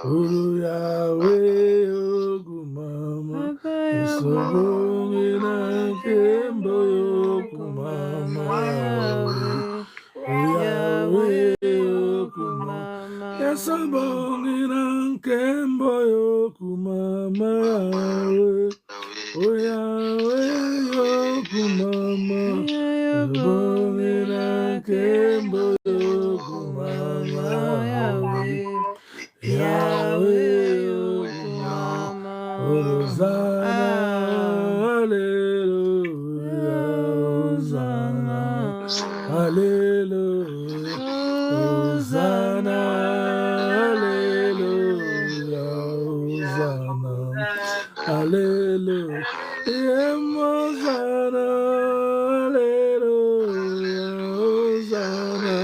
Ulu Yahweh Okumama Isobongina Kembo Yokumama Yahweh Okumama Isobongina Kembo Yokumama Yahweh Okumama Isobongina Kembo Yokumama Yahweh, Hosanna, Hallelujah, Hosanna, Hallelujah, Hosanna, Hallelujah, Hosanna, Hallelujah, Hosanna, Hallelujah, Hosanna,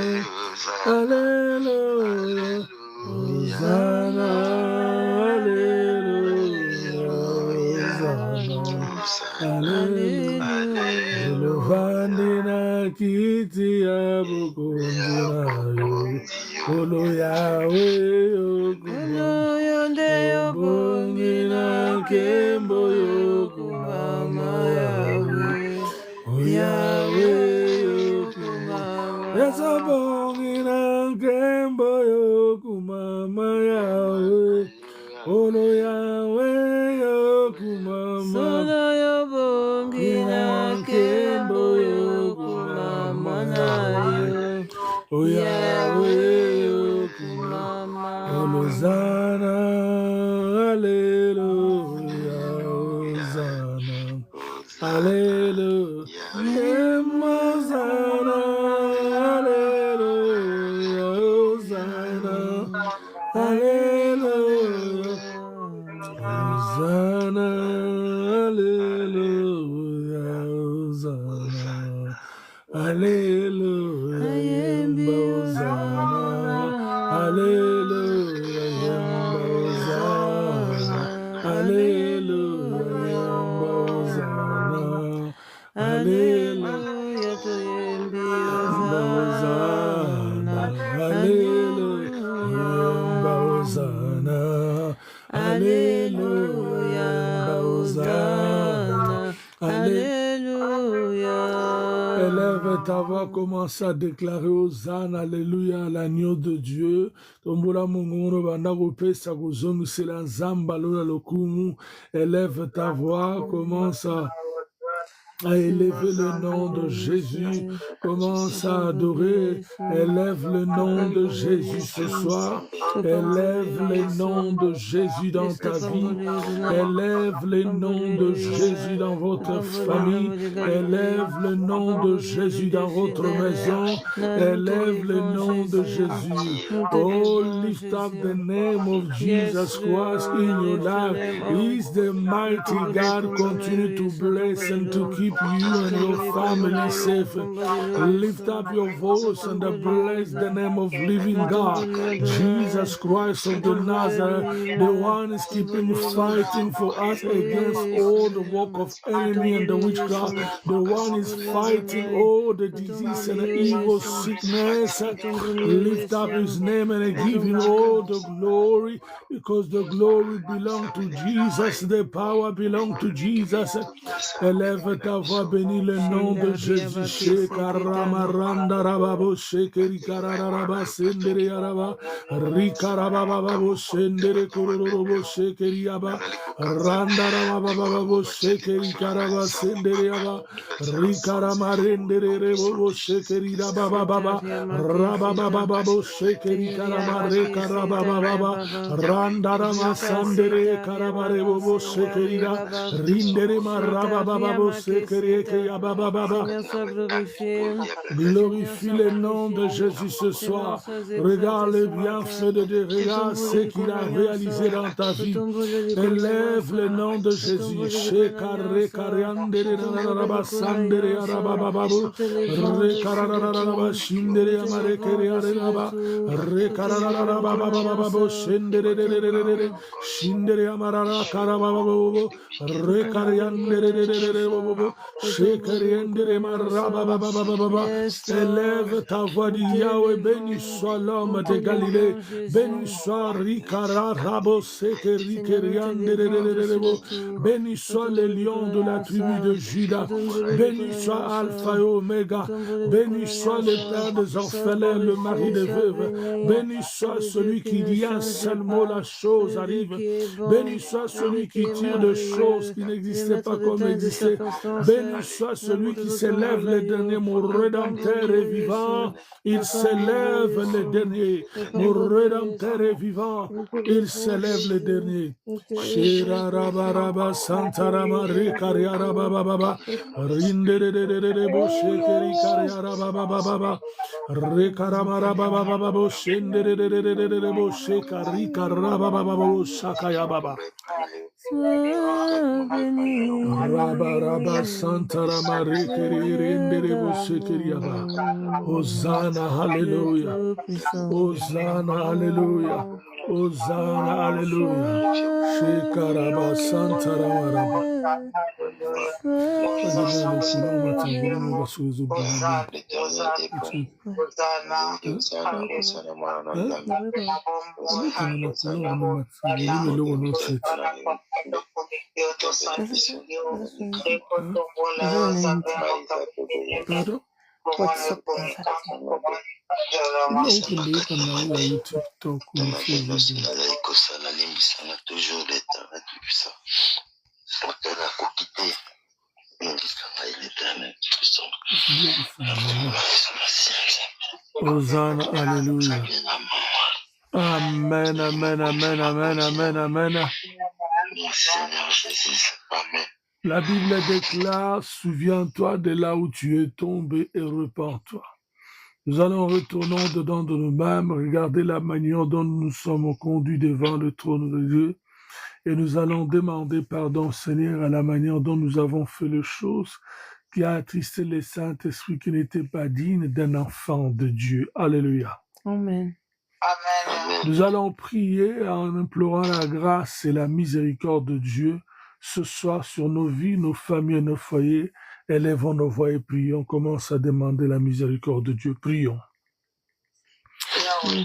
Hallelujah. Hosanna, Hallelujah, Hallelujah, Zuluvandina kiti ya bukundirayo, Ulu Yahweh Okumama, Kembo Yokumama Yahweh Okumama, Yasabongina Kembo Yokumama Yahweh, Ulu Yahweh Okumama, Sono Yobongina Kembo Yokumama Yahweh Okumama, Hosanna, Hallelujah, Hosanna, Hallelujah, Hosanna, Hallelujah, Hosanna, Hallelujah, Hosanna, Hallelujah, Hosanna, Hallelujah, Hosanna, Hallelujah, Hosanna, Hallelujah, Hosanna, Hallelujah, Hosanna, Hallelujah, Hosanna, Hallelujah, Hosanna, Alléluia. Élève ta voix, commence à déclarer Hosanna, Alléluia, à l'agneau de Dieu. Tombola mongoro bandako pesa kuzomi sela zamba lola lokumu. Élève ta voix, commence à élever le nom de Jésus, commence à adorer, élève le nom de Jésus ce soir, élève le nom de Jésus dans ta vie, élève le nom de Jésus dans votre famille, élève le nom de Jésus dans votre maison, élève le nom de Jésus. Oh, lift up the name of Jesus Christ in your life. He is the mighty God. Continue to bless and to keep you and your family safe. Lift up your voice and bless the name of living God, Jesus Christ of the Nazareth. The one is keeping fighting for us against all the work of enemy and the witchcraft. The one is fighting all the disease and the evil sickness. Lift up his name and give him all the glory, because the glory belongs to Jesus, the power belongs to Jesus. Élève ta voix, bénis le nom de Jésus. Shekaramaranda rababo shekeri karararaba sendere yaraba rikarabababo sendere kororobo shekeri yaba randa rabababo shekeri karaba sendere yaba rikaramarendere rebo shekeri rabababa rabababo shekeri karamare karabababa randa ramasandere karamarebo shekeri rindere marabababo shekeri glorifie le nom de Jésus ce soir. Regarde les bienfaits de Dieu. Regarde ce qu'il a réalisé dans ta vie. Élève le nom de Jésus. Élève ta voix, dit Yahweh, béni soit l'homme de Galilée, béni soit Rikara Rabo Seke Rikeriande, béni soit les lions de la tribu de Juda, béni soit Alpha et Omega, béni soit le père des orphelins, le mari des veuves, béni soit celui qui dit un seul mot, la chose arrive, béni soit celui qui tire de choses qui n'existaient pas comme existaient, béni soit celui qui s'élève le dernier, mon rédempteur est vivant, il s'élève le dernier, mon rédempteur est vivant, il s'élève le dernier. Shira raba raba santarama rikaria raba baba rinde de bo shekeri karia raba baba rekarama raba baba bo shende de bo shekari karaba baba bo shakaya baba raba raba santarama rikeri rinde de bo shekeri yaba. Hosanna, hallelujah. Hosanna, hallelujah. Hosanna, hallelujah. Shekaraba Santaramara. Toujours l'éternel puissant. Hosanna, alléluia. Amen, amen, amen, amen, amen, amen. La Bible déclare, souviens-toi de là où tu es tombé et repens-toi. Nous allons retourner dedans de nous-mêmes, regarder la manière dont nous sommes conduits devant le trône de Dieu. Et nous allons demander pardon, Seigneur, à la manière dont nous avons fait les choses qui a attristé le Saint-Esprit qui n'était pas digne d'un enfant de Dieu. Alléluia. Amen. Nous allons prier en implorant la grâce et la miséricorde de Dieu ce soir sur nos vies, nos familles et nos foyers. Élèvons nos voix et prions. Commence à demander la miséricorde de Dieu. Prions.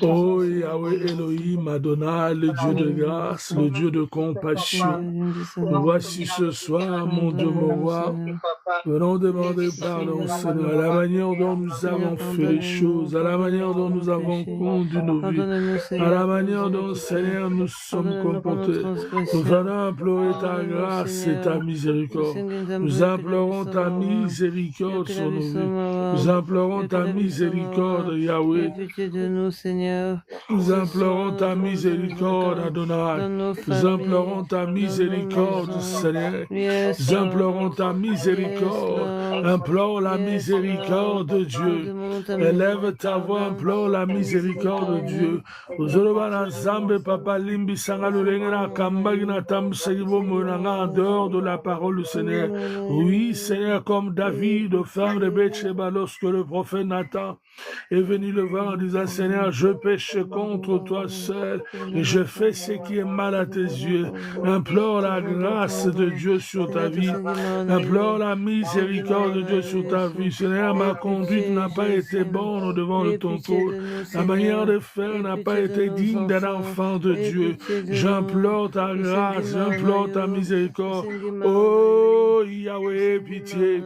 Oh Yahweh Elohim Adonai, le Dieu de grâce, le Dieu de compassion. Voici ce soir, mon Dieu, mon roi, venons demander pardon, Seigneur, à la manière dont nous avons fait les choses, à la manière dont nous avons conduit nos vies, à la manière dont, Seigneur, nous sommes comportés. Nous allons implorer ta grâce et ta miséricorde. Nous implorons ta miséricorde sur nos vies. Nous implorons ta miséricorde, Yahweh. Nous implorons ta miséricorde, Adonai. Nous implorons ta miséricorde, Seigneur. Nous implorons ta miséricorde. Implore la miséricorde de Dieu. Élève ta voix, implore la miséricorde de Dieu. En dehors de la parole du Seigneur. Oui, Seigneur, comme David, au femme de Bethsheba, lorsque le prophète Nathan est venu le voir en disant, Seigneur, je pêche contre toi seul et je fais ce qui est mal à tes yeux. Implore la grâce de Dieu sur ta vie. Implore la miséricorde de Dieu sur ta vie. Seigneur, ma conduite n'a pas été bonne devant le ton trône. La manière de faire n'a pas été digne d'un enfant de Dieu. J'implore ta grâce, j'implore ta miséricorde. Oh Yahweh, aie pitié.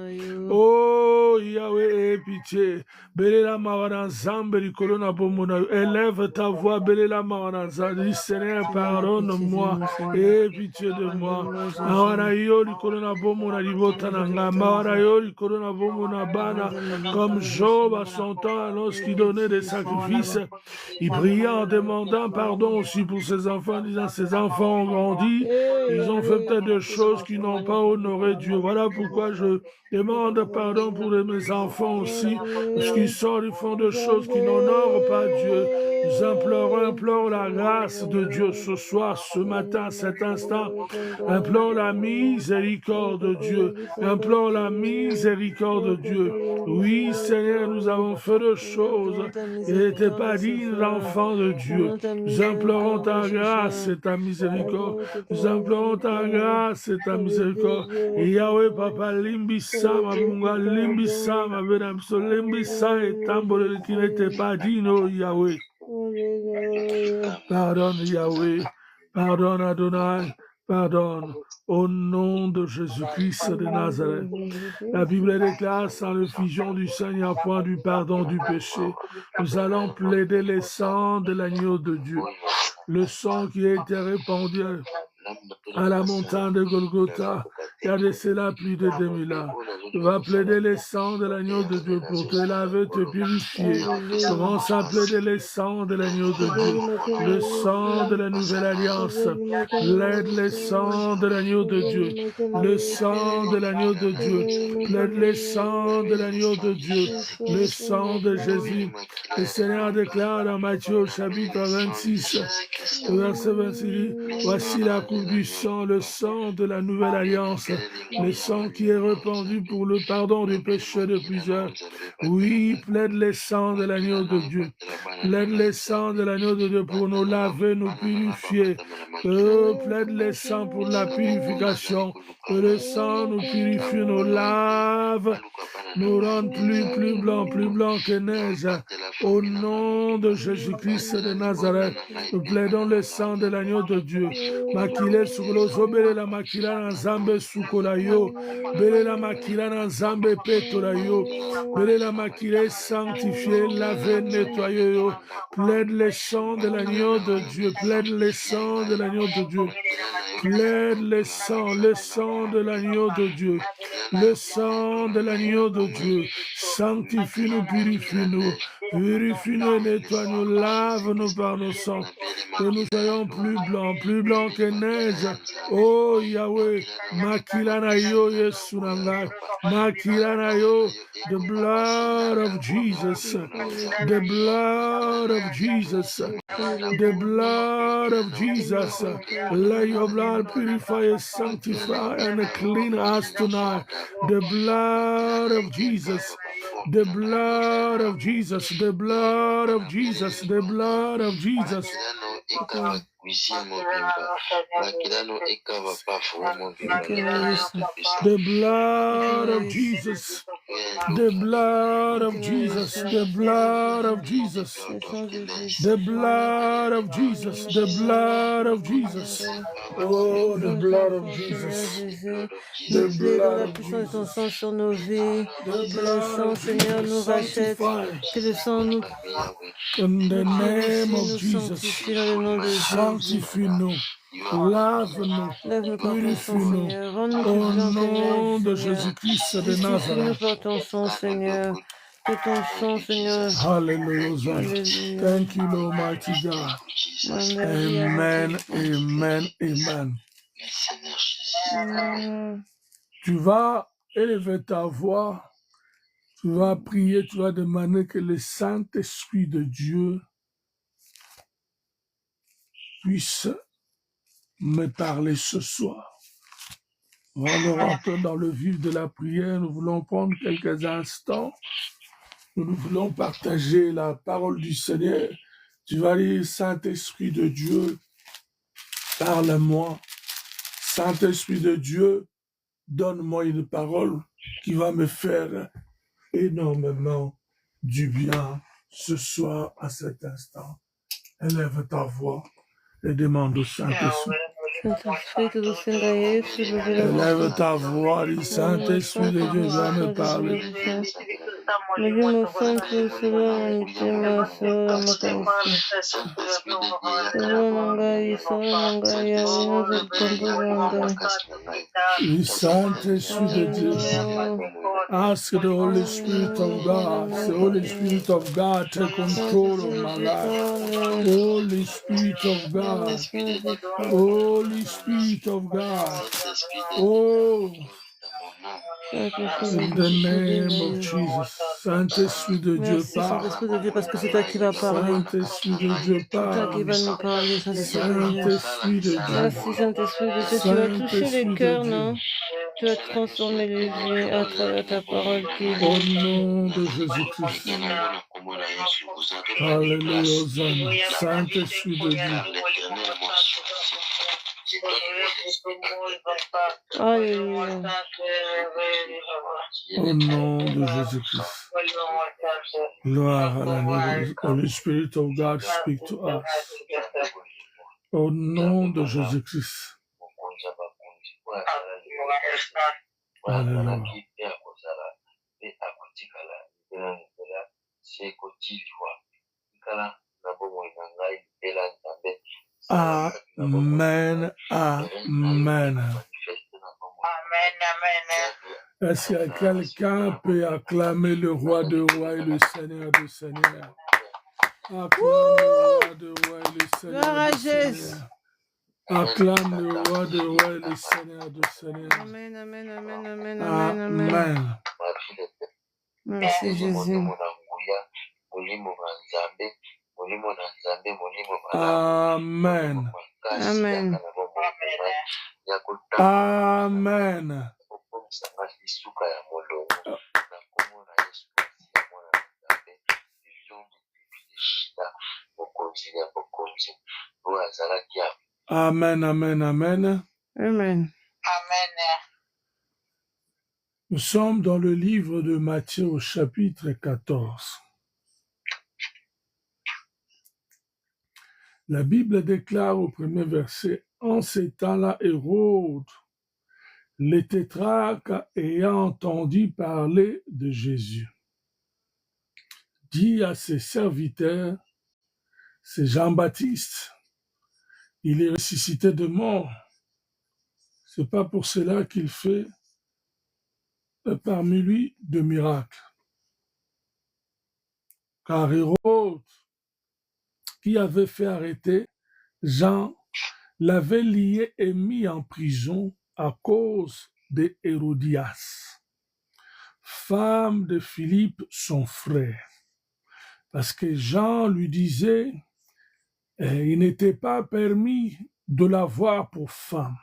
Oh Yahweh, aie pitié. Belela mawana zambeli kolona bomona. Élève ta voix, belela mawana zambeli. Seigneur, pardonne-moi. Aie pitié de moi. Mawana yoli kolona bomona libotananga. Mawana yoli kolona bomona bana. Comme Job à son temps, lorsqu'il donnait des sacrifices, il pria en demandant pardon aussi pour ses enfants, en disant ses enfants ont grandi, ils ont fait peut-être des choses qui n'ont pas honoré Dieu. Voilà pourquoi je demande pardon pour de mes enfants aussi, parce qu'ils sortent, ils font des choses qui n'honorent pas Dieu. Nous implorons la grâce de Dieu ce soir, ce matin, cet instant. Implore la miséricorde de Dieu. Implore la miséricorde de Dieu. Oui, Seigneur, nous avons fait des choses qui n'étaient pas dignes d'enfants de Dieu. Nous implorons ta grâce et ta miséricorde. Nous implorons ta grâce et ta miséricorde. Et Yahweh, Papa, limbisama, bunga, limbisama, vedamso, limbisa et tambole qui n'étaient pas dignes, oh Yahweh. Pardonne, Yahweh. Pardonne, Adonai. Pardonne. Au nom de Jésus-Christ de Nazareth. La Bible déclare, sans le fusion du sang, il n'y a point du pardon du péché. Nous allons plaider le sang de l'agneau de Dieu. Le sang qui a été répandu à la montagne de Golgotha, il y a de cela plus de 2000 ans. Tu vas plaider le sang de l'agneau de Dieu pour te laver, te purifier. Commence à plaider le sang de l'agneau de Dieu, le sang de la nouvelle alliance. Plaide le sang de l'agneau de Dieu, le sang de l'agneau de Dieu. Plaide le sang de l'agneau de Dieu, le sang de Jésus. Le Seigneur déclare dans Matthieu chapitre 26, verset 26, voici la coupe du sang, le sang de la nouvelle alliance, le sang qui est répandu pour le pardon des péchés de plusieurs. Oui, plaide le sang de l'agneau de Dieu. Plaide le sang de l'agneau de Dieu pour nous laver, nous purifier. Plaide le sang pour la purification. Que le sang nous purifie, nous lave, nous rend plus blanc que neige. Au nom de Jésus-Christ de Nazareth, nous plaidons le sang de l'agneau de Dieu. Makile sukulozo bele la makila na nzambe sukola yo. Bele la makila na nzambe petola yo. Bele la makile sanctifié, lavé, nettoyé yo. Plaide le sang de l'agneau de Dieu. Plaide le sang de l'agneau de Dieu. Plaide le sang de l'agneau de Dieu. Le sang de l'agneau de Dieu. Sanctifie-nous, purifie-nous. Purifie-nous et nettoie-nous, lave-nous par nos sangs. Que nous soyons plus blancs que neige. Oh Yahweh, makilana yo yesunanga, makilana yo, the blood of Jesus, the blood of Jesus, the blood of Jesus. Let your blood purify and sanctify and clean us tonight. The blood of Jesus. The blood of Jesus, the blood of Jesus, the blood of Jesus. The blood of Jesus, the blood of Jesus, the blood of Jesus, the blood of Jesus, the blood of Jesus. Oh, the blood of Jesus. The blood of Jesus. Sang sur nos vies. Que le sang, Seigneur, nous rachète. Que le sang nous in the name of nous Jesus. sanctifie dans le nom de Jésus. Sanctifie-nous. Lave-nous, Lève-nous par ton sang, purifie-nous, Seigneur. Rends-nous au plus blancs que nom de neige, Seigneur. Jésus-Christ de Justifie-nous Nazareth. par ton sang, Seigneur. Que ton sang, Seigneur. Hallelujah. Alléluia. Thank you, Lord, mighty God. Amen, amen, amen. Tu vas élever ta voix, tu vas prier, tu vas demander que le Saint-Esprit de Dieu puisse me parler ce soir. On va rentrer dans le vif de la prière. Nous voulons prendre quelques instants. Nous voulons partager la parole du Seigneur. Tu vas dire, Saint-Esprit de Dieu, parle-moi. Saint-Esprit de Dieu, donne-moi une parole qui va me faire énormément du bien ce soir à cet instant. Élève ta voix et demande au Saint-Esprit. Élève ta voix, le Saint-Esprit de Dieu va me parler. Le Saint-Esprit de Dieu. Ask the Holy Spirit of God. The Holy Spirit of God take control of my life. Holy Spirit of God. Holy Spirit of God. Oh, In the name of Jesus. Saint-Esprit de Dieu, Merci parle. Saint-Esprit de Dieu parce que c'est toi qui vas parler. Saint-Esprit de Dieu, C'est toi qui parle. vas nous parler, Saint-Esprit de Dieu. Saint-Esprit de Dieu. Merci Saint-Esprit de Dieu. Tu vas toucher Saint-Esprit les de cœurs, Dieu. non? Tu vas transformer les vies à travers ta parole qui est Au vie. nom de Jésus-Christ. Alléluia, Hosanna. Saint-Esprit de Dieu. Alléluia. Au nom de Jésus-Christ. Gloire à l'agneau. Holy Spirit of God, speak to us. Au nom de Jésus-Christ. Alléluia. Amen. Amen. Est-ce que quelqu'un peut acclamer le roi de rois et le seigneur de seigneurs? Acclame le roi de rois et le seigneur de seigneurs. Acclame le roi de rois et le seigneur de seigneurs. Amen, amen, amen, amen, amen, amen. Amen. Merci Jésus. Amen. Amen. Amen. Amen, amen, amen. Amen. Nous sommes dans le livre de Matthieu au chapitre 14. La Bible déclare au premier verset, « En ces temps-là, Hérode, les tétrarques ayant entendu parler de Jésus, dit à ses serviteurs, c'est Jean-Baptiste, il est ressuscité de mort. C'est pas pour cela qu'il fait parmi lui de miracles. Car Hérode, qui avait fait arrêter Jean, l'avait lié et mis en prison à cause de Hérodias, femme de Philippe, son frère. Parce que Jean lui disait, il n'était pas permis de l'avoir pour femme.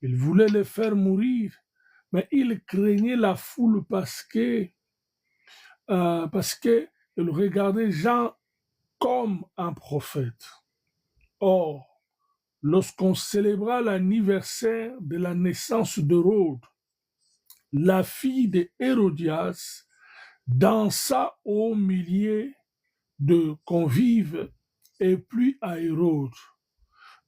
Il voulait le faire mourir, mais il craignait la foule parce que il regardait Jean comme un prophète. Or, lorsqu'on célébra l'anniversaire de la naissance d'Hérode, la fille de Hérodias dansa au milieu de convives et plut à Hérode,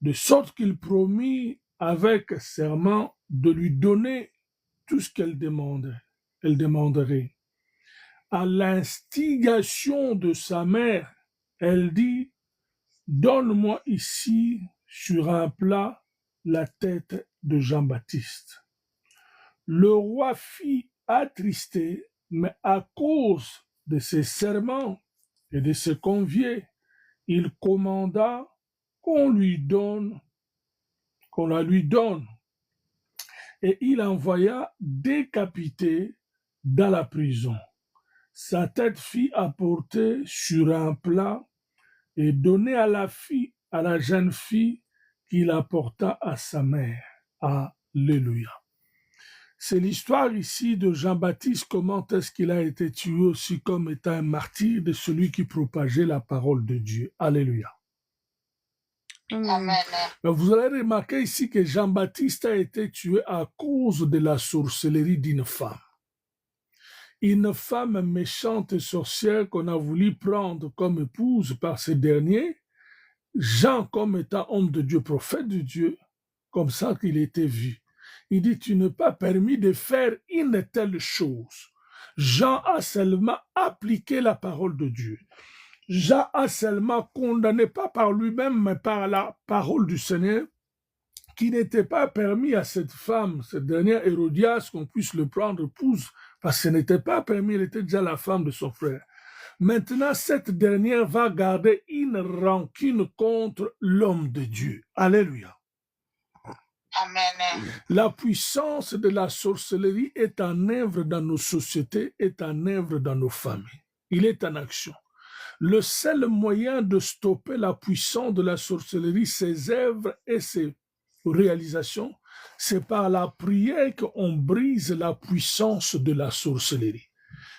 de sorte qu'il promit avec serment de lui donner tout ce qu'elle demanderait. À l'instigation de sa mère, elle dit, « Donne-moi ici sur un plat la tête de Jean-Baptiste. » Le roi fit attrister, mais à cause de ses serments et de ses conviés, il commanda qu'on la lui donne. Et il envoya décapiter dans la prison. Sa tête fut apportée sur un plat et donnée à la jeune fille qui l'apporta à sa mère. Alléluia. C'est l'histoire ici de Jean-Baptiste, comment est-ce qu'il a été tué aussi comme étant un martyr de celui qui propageait la parole de Dieu. Alléluia. Amen. Mais vous allez remarquer ici que Jean-Baptiste a été tué à cause de la sorcellerie d'une femme. Une femme méchante et sorcière qu'on a voulu prendre comme épouse par ces derniers, Jean comme étant homme de Dieu, prophète de Dieu, comme ça qu'il était vu. Il dit, tu n'es pas permis de faire une telle chose. Jean a seulement appliqué la parole de Dieu. Jean a seulement condamné, pas par lui-même, mais par la parole du Seigneur, qui n'était pas permis à cette femme, cette dernière Hérodias, qu'on puisse le prendre épouse, parce que ce n'était pas permis, elle était déjà la femme de son frère. Maintenant, cette dernière va garder une rancune contre l'homme de Dieu. Alléluia. Amen. La puissance de la sorcellerie est en œuvre dans nos sociétés, est en œuvre dans nos familles. Il est en action. Le seul moyen de stopper la puissance de la sorcellerie, ses œuvres et ses réalisations, c'est par la prière qu'on brise la puissance de la sorcellerie.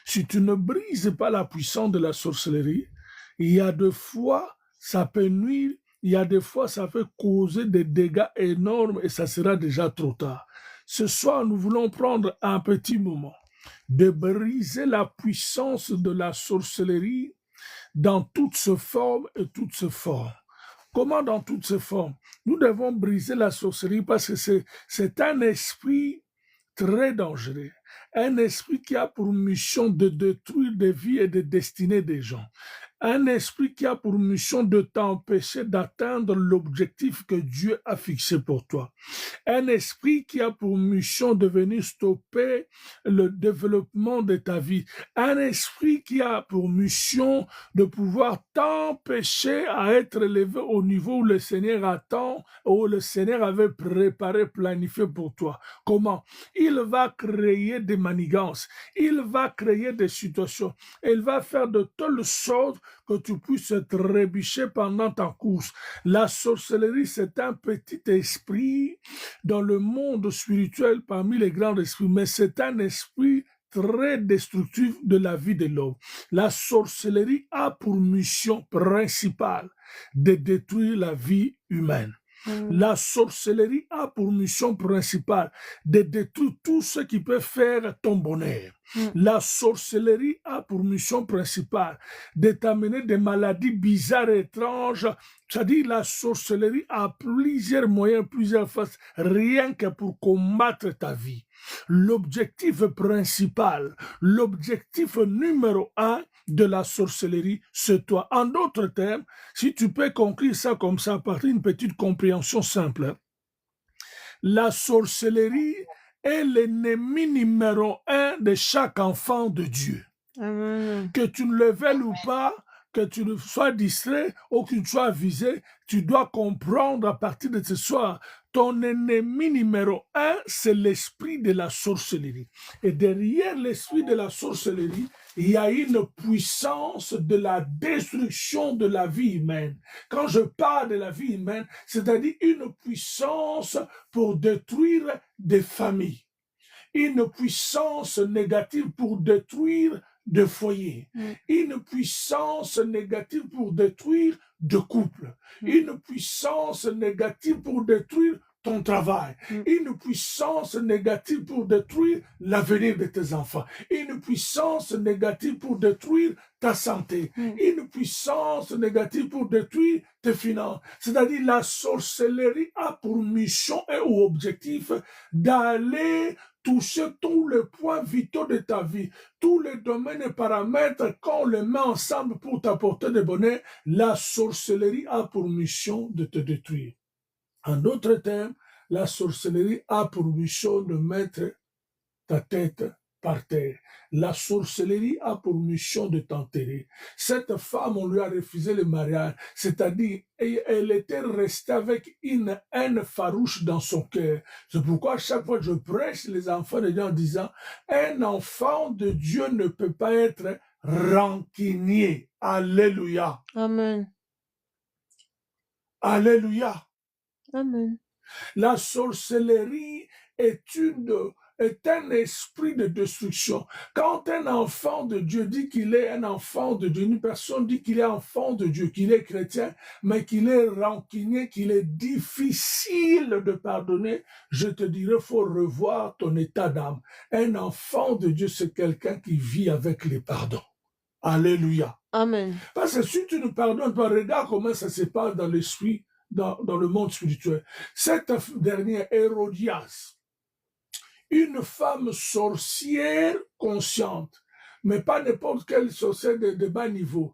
Si tu ne brises pas la puissance de la sorcellerie, il y a des fois, ça peut nuire, il y a des fois, ça peut causer des dégâts énormes et ça sera déjà trop tard. Ce soir, nous voulons prendre un petit moment de briser la puissance de la sorcellerie dans toutes ses formes et toutes ses formes. Comment dans toutes ses formes? Nous devons briser la sorcellerie parce que c'est un esprit très dangereux. Un esprit qui a pour mission de détruire des vies et des destinées des gens. Un esprit qui a pour mission de t'empêcher d'atteindre l'objectif que Dieu a fixé pour toi. Un esprit qui a pour mission de venir stopper le développement de ta vie. Un esprit qui a pour mission de pouvoir t'empêcher à être élevé au niveau où le Seigneur attend, où le Seigneur avait préparé, planifié pour toi. Comment? Il va créer des manigances. Il va créer des situations. Il va faire de telle sorte que tu puisses trébucher pendant ta course. La sorcellerie, c'est un petit esprit dans le monde spirituel parmi les grands esprits, mais c'est un esprit très destructif de la vie de l'homme. La sorcellerie a pour mission principale de détruire la vie humaine. La sorcellerie a pour mission principale de détruire tout ce qui peut faire ton bonheur. La sorcellerie a pour mission principale de t'amener des maladies bizarres et étranges. C'est-à-dire la sorcellerie a plusieurs moyens, plusieurs faces, rien que pour combattre ta vie. L'objectif principal, l'objectif numéro 1 de la sorcellerie, c'est toi. En d'autres termes, si tu peux conclure ça comme ça, à partir d'une petite compréhension simple, la sorcellerie est l'ennemi numéro 1 de chaque enfant de Dieu. Amen. Que tu ne le veuilles ou pas, que tu ne sois distrait ou que tu sois visé, tu dois comprendre à partir de ce soir, ton ennemi numéro 1, c'est l'esprit de la sorcellerie. Et derrière l'esprit de la sorcellerie, il y a une puissance de la destruction de la vie humaine. Quand je parle de la vie humaine, c'est-à-dire une puissance pour détruire des familles, une puissance négative pour détruire de foyers, une puissance négative pour détruire de couples, une puissance négative pour détruire ton travail, une puissance négative pour détruire l'avenir de tes enfants, une puissance négative pour détruire ta santé, une puissance négative pour détruire tes finances. C'est-à-dire la sorcellerie a pour mission et ou objectif d'aller toucher tous les points vitaux de ta vie, tous les domaines et paramètres, quand on les met ensemble pour t'apporter des bonheur, la sorcellerie a pour mission de te détruire. En d'autres termes, la sorcellerie a pour mission de mettre ta tête par terre. La sorcellerie a pour mission de t'enterrer. Cette femme, on lui a refusé le mariage, c'est-à-dire elle était restée avec une haine farouche dans son cœur. C'est pourquoi à chaque fois je prêche les enfants de Dieu en disant, un enfant de Dieu ne peut pas être rancunier. Alléluia. Amen. Alléluia. Amen. La sorcellerie est un esprit de destruction. Quand un enfant de Dieu dit qu'il est un enfant de Dieu, une personne dit qu'il est enfant de Dieu, qu'il est chrétien, mais qu'il est rancunier, qu'il est difficile de pardonner, je te dirais, il faut revoir ton état d'âme. Un enfant de Dieu, c'est quelqu'un qui vit avec les pardons. Alléluia. Amen. Parce que si tu ne pardonnes pas, regarde comment ça se passe dans l'esprit, dans le monde spirituel. Cette dernière, Hérodias, une femme sorcière consciente, mais pas n'importe quelle sorcière de bas niveau,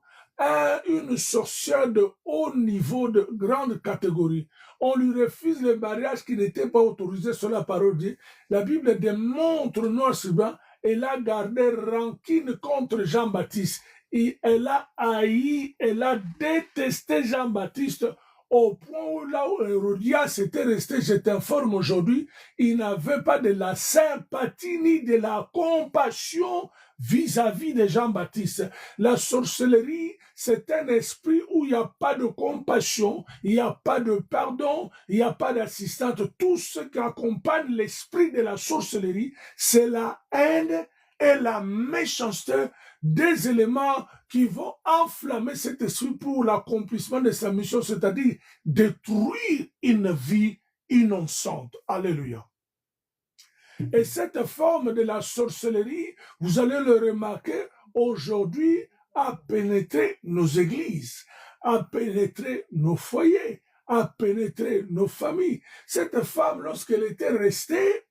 une sorcière de haut niveau, de grande catégorie. On lui refuse le mariage qui n'était pas autorisé sur la parole de Dieu. La Bible démontre noir sur blanc, elle a gardé rancune contre Jean-Baptiste. Et elle a haï, elle a détesté Jean-Baptiste au point où là où Hérodias était resté, je t'informe aujourd'hui, il n'avait pas de la sympathie ni de la compassion vis-à-vis de Jean-Baptiste. La sorcellerie, c'est un esprit où il n'y a pas de compassion, il n'y a pas de pardon, il n'y a pas d'assistance. Tout ce qui accompagne l'esprit de la sorcellerie, c'est la haine et la méchanceté, des éléments qui vont enflammer cet esprit pour l'accomplissement de sa mission, c'est-à-dire détruire une vie innocente. Alléluia. Et cette forme de la sorcellerie, vous allez le remarquer, aujourd'hui, a pénétré nos églises, a pénétré nos foyers, a pénétré nos familles. Cette femme, lorsqu'elle était restée,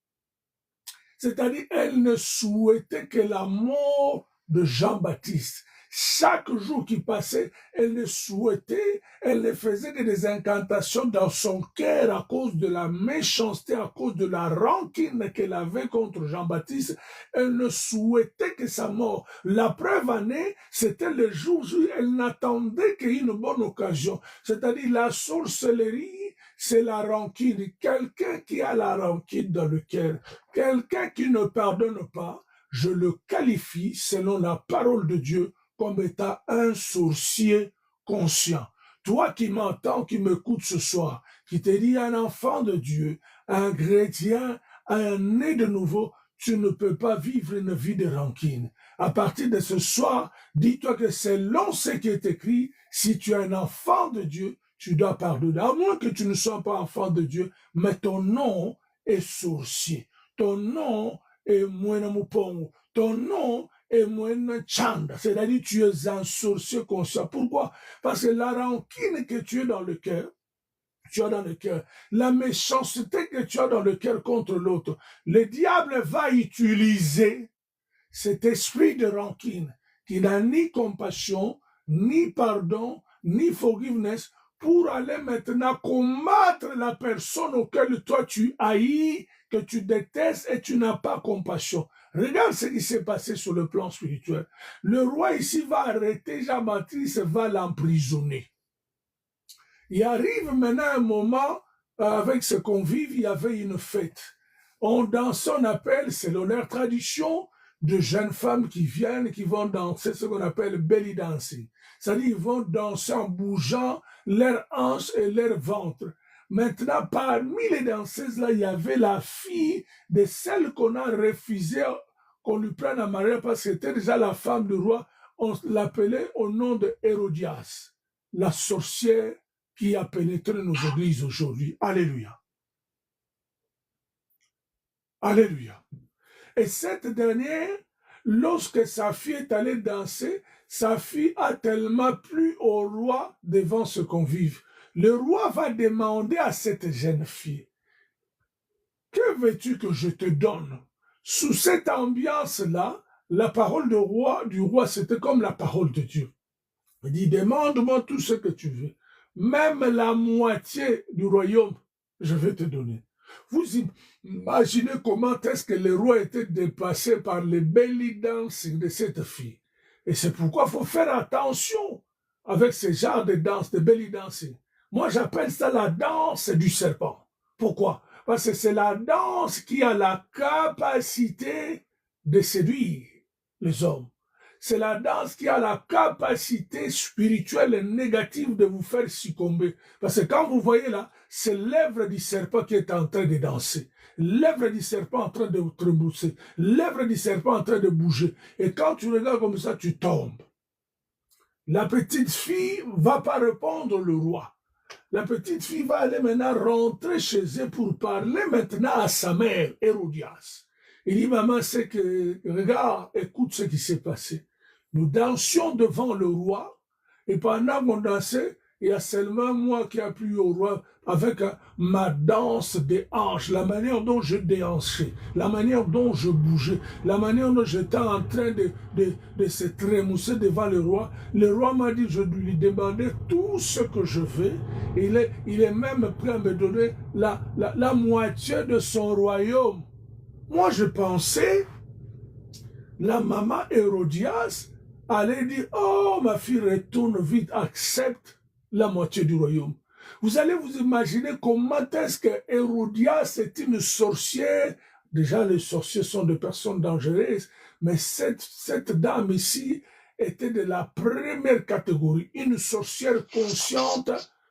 c'est-à-dire elle ne souhaitait que la mort de Jean-Baptiste. Chaque jour qui passait, elle ne souhaitait, elle ne faisait que des incantations dans son cœur à cause de la méchanceté, à cause de la rancune qu'elle avait contre Jean-Baptiste. Elle ne souhaitait que sa mort. La preuve en est, c'était le jour où elle n'attendait qu'une bonne occasion. C'est-à-dire la sorcellerie, c'est la rancune. Quelqu'un qui a la rancune dans le cœur, quelqu'un qui ne pardonne pas, je le qualifie, selon la parole de Dieu, comme étant un sorcier conscient. Toi qui m'entends, qui m'écoutes ce soir, qui te dis un enfant de Dieu, un chrétien, un né de nouveau, tu ne peux pas vivre une vie de rancune. À partir de ce soir, dis-toi que selon ce qui est écrit, si tu es un enfant de Dieu, tu dois pardonner. À moins que tu ne sois pas enfant de Dieu, mais ton nom est sorcier. Ton nom est Mwenamupongo. Ton nom est Mwenachanda. C'est-à-dire tu es un sorcier conscient. Pourquoi? Parce que la rancune que tu as dans le cœur, la méchanceté que tu as dans le cœur contre l'autre, le diable va utiliser cet esprit de rancune qui n'a ni compassion, ni pardon, ni forgiveness pour aller maintenant combattre la personne auquel toi tu haïs, que tu détestes et tu n'as pas compassion. Regarde ce qui s'est passé sur le plan spirituel. Le roi ici va arrêter Jean-Baptiste, va l'emprisonner. Il arrive maintenant un moment, avec ses convives, il y avait une fête. Dans son appel, selon leur tradition, de jeunes femmes qui viennent, qui vont danser ce qu'on appelle belly dancing. C'est-à-dire ils vont danser en bougeant leurs hanches et leur ventre. Maintenant, parmi les danseuses, là, il y avait la fille de celle qu'on a refusé qu'on lui prenne à mariage parce que c'était déjà la femme du roi. On l'appelait au nom de Hérodias, la sorcière qui a pénétré nos églises aujourd'hui. Alléluia. Alléluia. Et cette dernière, lorsque sa fille est allée danser, sa fille a tellement plu au roi devant ce convive. Le roi va demander à cette jeune fille, que veux-tu que je te donne? Sous cette ambiance-là, la parole du roi, c'était comme la parole de Dieu. Il dit, demande-moi tout ce que tu veux. Même la moitié du royaume, je vais te donner. Vous imaginez comment est-ce que le roi était dépassé par les belly dancing de cette fille. Et c'est pourquoi il faut faire attention avec ce genre de danse, de belly dancing. Moi, j'appelle ça la danse du serpent. Pourquoi? Parce que c'est la danse qui a la capacité de séduire les hommes. C'est la danse qui a la capacité spirituelle et négative de vous faire succomber. Parce que quand vous voyez là, c'est l'œuvre du serpent qui est en train de danser. L'œuvre du serpent en train de trémousser. L'œuvre du serpent en train de bouger. Et quand tu regardes comme ça, tu tombes. La petite fille va pas répondre au roi. La petite fille va aller maintenant rentrer chez elle pour parler maintenant à sa mère, Hérodias. Il dit, maman, c'est que, regarde, écoute ce qui s'est passé. Nous dansions devant le roi, et pendant qu'on dansait, il y a seulement moi qui ai plu au roi avec ma danse des hanches, la manière dont je déhanchais, la manière dont je bougeais, la manière dont j'étais en train de se trémousser devant le roi. Le roi m'a dit, je lui demandais tout ce que je veux. Il est même prêt à me donner la moitié de son royaume. Moi, je pensais, la maman Hérodias allait dire, oh, ma fille, retourne vite, accepte la moitié du royaume. Vous allez vous imaginer comment est-ce que Hérodias est une sorcière. Déjà, les sorciers sont des personnes dangereuses, mais cette dame ici était de la première catégorie, une sorcière consciente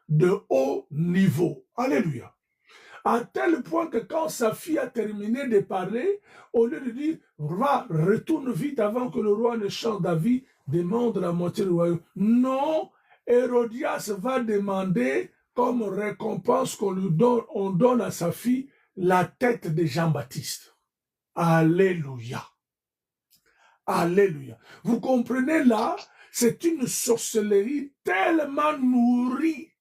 de haut niveau. Alléluia. À tel point que quand sa fille a terminé de parler, au lieu de dire, va, retourne vite avant que le roi ne change d'avis, demande la moitié du royaume. Non, Hérodias va demander comme récompense qu'on lui donne, on donne à sa fille la tête de Jean-Baptiste. Alléluia. Alléluia. Vous comprenez là, c'est une sorcellerie tellement nourrie.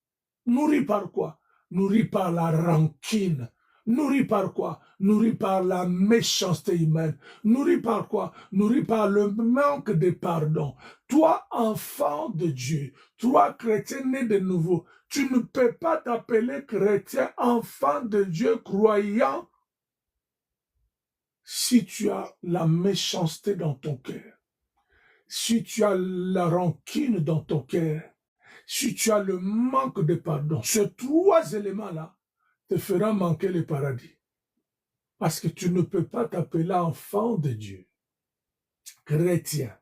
Nourrie par quoi? Nourrie par la rancune. Nourrie par quoi? Nourrie par la méchanceté humaine. Nourrie par quoi? Nourrie par le manque de pardon. Toi, enfant de Dieu, toi, chrétien né de nouveau, tu ne peux pas t'appeler chrétien, enfant de Dieu, croyant, si tu as la méchanceté dans ton cœur, si tu as la rancune dans ton cœur, si tu as le manque de pardon, ces trois éléments-là te feront manquer le paradis. Parce que tu ne peux pas t'appeler enfant de Dieu, chrétien,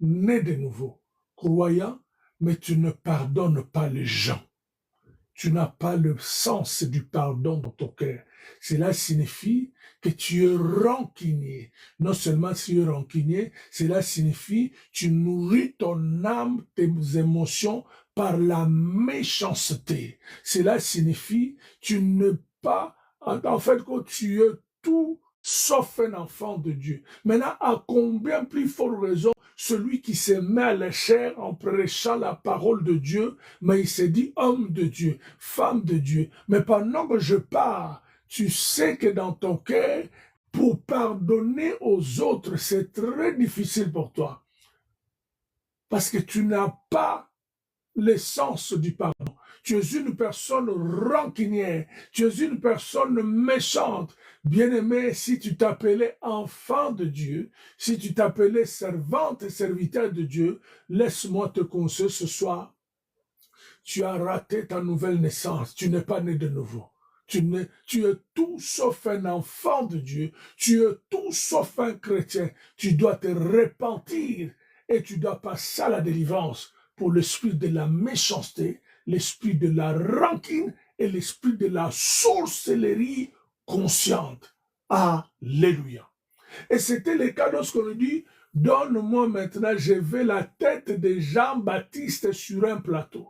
né de nouveau, croyant, mais tu ne pardonnes pas les gens. Tu n'as pas le sens du pardon dans ton cœur. Cela signifie que tu es rancunier. Non seulement tu es rancunier, cela signifie que tu nourris ton âme, tes émotions par la méchanceté. Cela signifie que tu n'es pas, en fait, que tu es tout sauf un enfant de Dieu. Maintenant, à combien plus forte raison celui qui se met à la chair en prêchant la parole de Dieu, mais il se dit homme de Dieu, femme de Dieu. Mais pendant que je pars, tu sais que dans ton cœur, pour pardonner aux autres, c'est très difficile pour toi. Parce que tu n'as pas l'essence du pardon. Tu es une personne rancunière, tu es une personne méchante. Bien-aimé, si tu t'appelais enfant de Dieu, si tu t'appelais servante et serviteur de Dieu, laisse-moi te conseiller ce soir. Tu as raté ta nouvelle naissance, tu n'es pas né de nouveau. Tu es tout sauf un enfant de Dieu, tu es tout sauf un chrétien. Tu dois te repentir et tu dois passer à la délivrance pour l'esprit de la méchanceté, l'esprit de la rancune et l'esprit de la sorcellerie consciente. Alléluia. Et c'était le cas lorsqu'on lui dit, donne-moi maintenant, je veux la tête de Jean-Baptiste sur un plateau.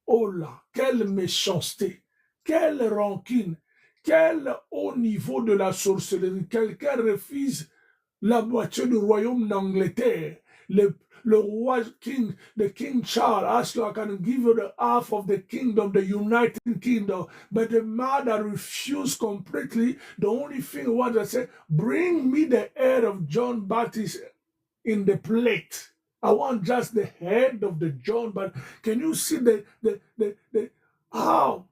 Oh là, quelle méchanceté, quelle rancune, quel haut niveau de la sorcellerie. Quelqu'un refuse la moitié du royaume d'Angleterre. Le roi King, the King Charles, asked, I can give you the half of the kingdom, the United Kingdom. But the mother refused completely. The only thing was to say, bring me the head of John Baptist in the plate. I want just the head of the John, but can you see how?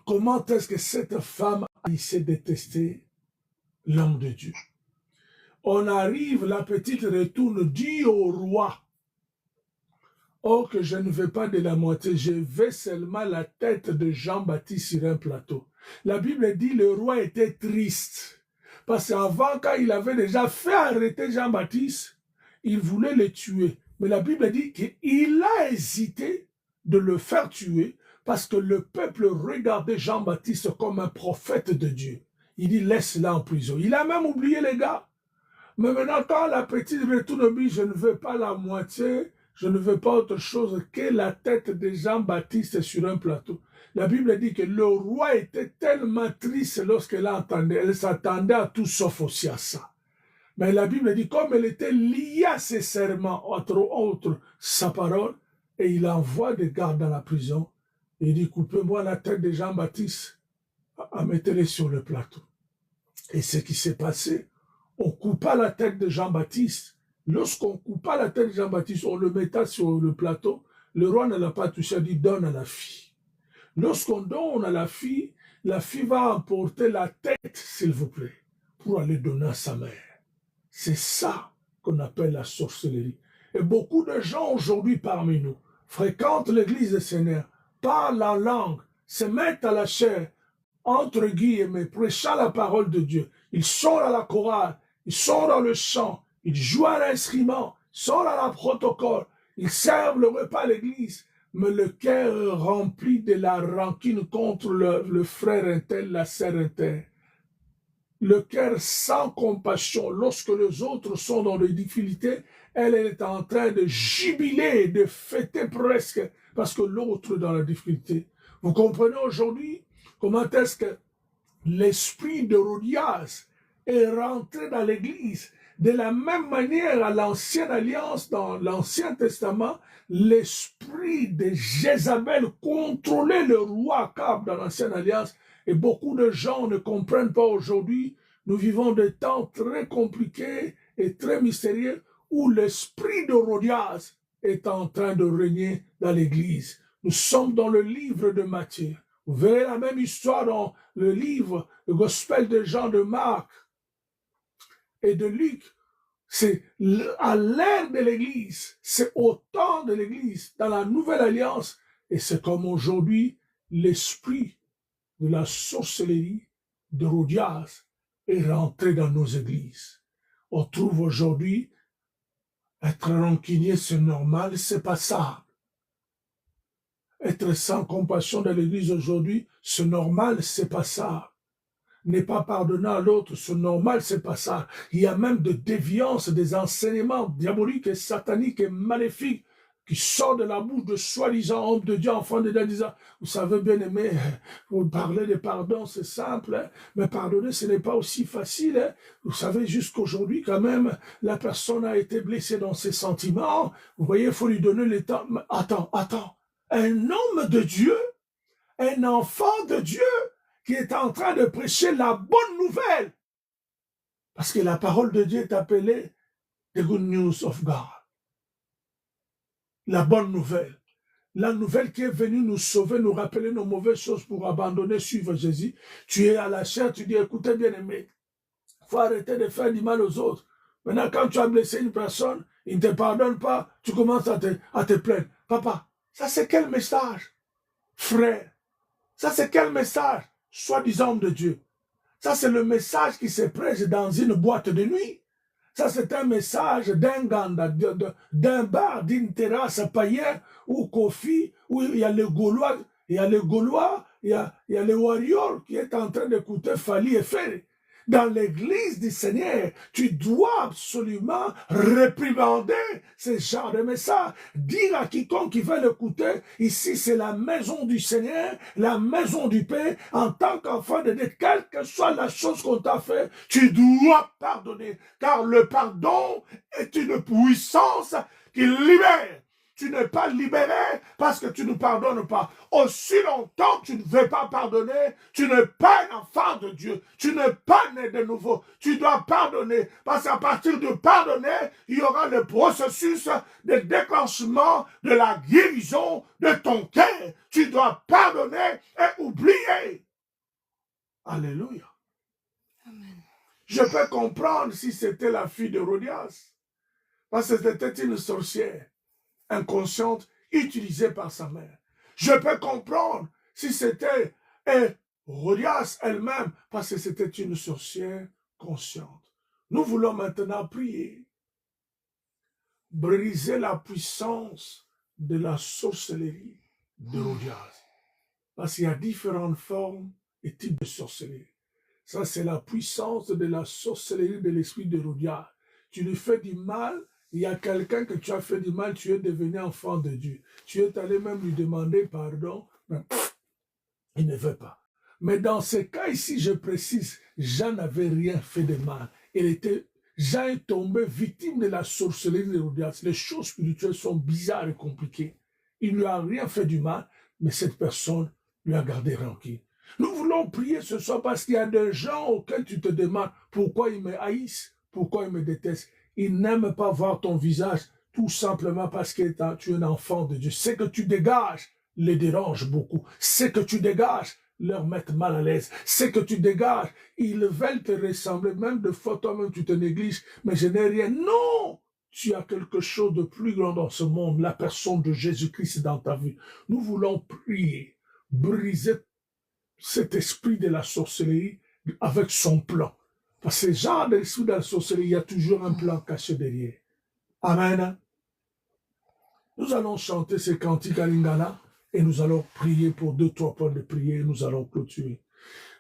Comment est-ce que cette femme a détesté l'homme de Dieu? On arrive, la petite retourne, dit au roi, oh que je ne veux pas de la moitié, je veux seulement la tête de Jean-Baptiste sur un plateau. La Bible dit le roi était triste, parce qu'avant, quand il avait déjà fait arrêter Jean-Baptiste, il voulait le tuer. Mais la Bible dit qu'il a hésité de le faire tuer, parce que le peuple regardait Jean-Baptiste comme un prophète de Dieu. Il dit, laisse-la en prison. Il a même oublié les gars. Mais maintenant, quand la petite retourne, dit, je ne veux pas la moitié, je ne veux pas autre chose que la tête de Jean-Baptiste sur un plateau. La Bible dit que le roi était tellement triste lorsqu'elle entendait, elle s'attendait à tout sauf aussi à ça. Mais la Bible dit, comme elle était liée à ses serments, entre autres sa parole, et il envoie des gardes dans la prison, et il dit, coupez-moi la tête de Jean-Baptiste, mettez-les sur le plateau. Et ce qui s'est passé, on coupa la tête de Jean-Baptiste. Lorsqu'on coupa la tête de Jean-Baptiste, on le mettait sur le plateau. Le roi ne l'a pas touché, il dit, donne à la fille. Lorsqu'on donne à la fille va emporter la tête, s'il vous plaît, pour aller donner à sa mère. C'est ça qu'on appelle la sorcellerie. Et beaucoup de gens aujourd'hui parmi nous fréquentent l'église du Seigneur, parle en langue, se mettent à la chair, entre guillemets, prêchant la parole de Dieu. Ils sont à la chorale, ils sont dans le chant, ils jouent à l'instrument, ils sont dans le protocole, ils servent le repas à l'église, mais le cœur rempli de la rancune contre le frère intel, la sœur intel. Le cœur sans compassion, lorsque les autres sont dans des difficultés, elle est en train de jubiler, de fêter presque, parce que l'autre est dans la difficulté. Vous comprenez aujourd'hui comment est-ce que l'esprit d'Hérodias est rentré dans l'Église. De la même manière, à l'Ancienne Alliance, dans l'Ancien Testament, l'esprit de Jézabel contrôlait le roi Akab dans l'Ancienne Alliance. Et beaucoup de gens ne comprennent pas aujourd'hui. Nous vivons des temps très compliqués et très mystérieux où l'esprit d'Hérodias est en train de régner dans l'Église. Nous sommes dans le livre de Matthieu. Vous verrez la même histoire dans le livre, le Gospel de Jean, de Marc et de Luc. C'est à l'ère de l'Église, c'est au temps de l'Église, dans la Nouvelle Alliance. Et c'est comme aujourd'hui, l'esprit de la sorcellerie d'Hérodias est rentré dans nos églises. On trouve aujourd'hui, être rancunier, c'est normal, c'est pas ça. Être sans compassion dans l'église aujourd'hui, c'est normal, c'est pas ça. Ne pas pardonner à l'autre, c'est normal, c'est pas ça. Il y a même de déviance, des enseignements diaboliques et sataniques et maléfiques qui sortent de la bouche de soi-disant hommes de Dieu, enfants de Dieu, disant, vous savez bien aimé, vous parlez de pardon, c'est simple, hein, mais pardonner, ce n'est pas aussi facile. Hein. Vous savez, jusqu'aujourd'hui, quand même, la personne a été blessée dans ses sentiments. Vous voyez, il faut lui donner le temps. Mais attends. Un homme de Dieu, un enfant de Dieu qui est en train de prêcher la bonne nouvelle. Parce que la parole de Dieu est appelée the good news of God. La bonne nouvelle. La nouvelle qui est venue nous sauver, nous rappeler nos mauvaises choses pour abandonner, suivre Jésus. Tu es à la chair, tu dis, écoutez bien aimé, il faut arrêter de faire du mal aux autres. Maintenant, quand tu as blessé une personne, il ne te pardonne pas, tu commences à te plaindre. Papa, ça c'est quel message? Frère, ça c'est quel message? Soi-disant de Dieu. Ça c'est le message qui se prêche dans une boîte de nuit. Ça c'est un message d'un ganda, d'un bar, d'une terrasse païenne ou Kofi, où il y a les Gaulois, il y a les warriors qui est en train d'écouter Fali et Ferry. Dans l'église du Seigneur, tu dois absolument réprimander ce genre de message. Dire à quiconque qui veut l'écouter, ici c'est la maison du Seigneur, la maison du Père, en tant qu'enfant de Dieu, quelle que soit la chose qu'on t'a fait, tu dois pardonner, car le pardon est une puissance qui libère. Tu n'es pas libéré parce que tu ne pardonnes pas. Aussi longtemps que tu ne veux pas pardonner, tu n'es pas un enfant de Dieu. Tu n'es pas né de nouveau. Tu dois pardonner parce qu'à partir de pardonner, il y aura le processus de déclenchement de la guérison de ton cœur. Tu dois pardonner et oublier. Alléluia. Amen. Je peux comprendre si c'était la fille d'Hérodias parce que c'était une sorcière inconsciente utilisée par sa mère. Je peux comprendre si c'était Hérodias elle-même, parce que c'était une sorcière consciente. Nous voulons maintenant prier, briser la puissance de la sorcellerie d'Hérodias. Parce qu'il y a différentes formes et types de sorcellerie. Ça, c'est la puissance de la sorcellerie de l'esprit d'Hérodias. Tu lui fais du mal. Il y a quelqu'un que tu as fait du mal, tu es devenu enfant de Dieu. Tu es allé même lui demander pardon, mais il ne veut pas. Mais dans ce cas ici, je précise, Jean n'avait rien fait de mal. Jean est tombé victime de la sorcellerie d'Hérodias. Les choses spirituelles sont bizarres et compliquées. Il ne lui a rien fait du mal, mais cette personne lui a gardé rancune. Nous voulons prier ce soir parce qu'il y a des gens auxquels tu te demandes pourquoi ils me haïssent, pourquoi ils me détestent. Ils n'aiment pas voir ton visage, tout simplement parce que tu es un enfant de Dieu. Ce que tu dégages les dérange beaucoup. Ce que tu dégages leur met mal à l'aise. Ce que tu dégages, ils veulent te ressembler. Même de fois, toi-même, tu te négliges. Mais je n'ai rien. Non! tu as quelque chose de plus grand dans ce monde, la personne de Jésus-Christ dans ta vie. Nous voulons prier, briser cet esprit de la sorcellerie avec son plan. Parce que genre d'esprit de la sorcellerie, il y a toujours un plan caché derrière. Amen. Nous allons chanter ces cantiques à Lingala et nous allons prier pour 2-3 points de prière et nous allons clôturer.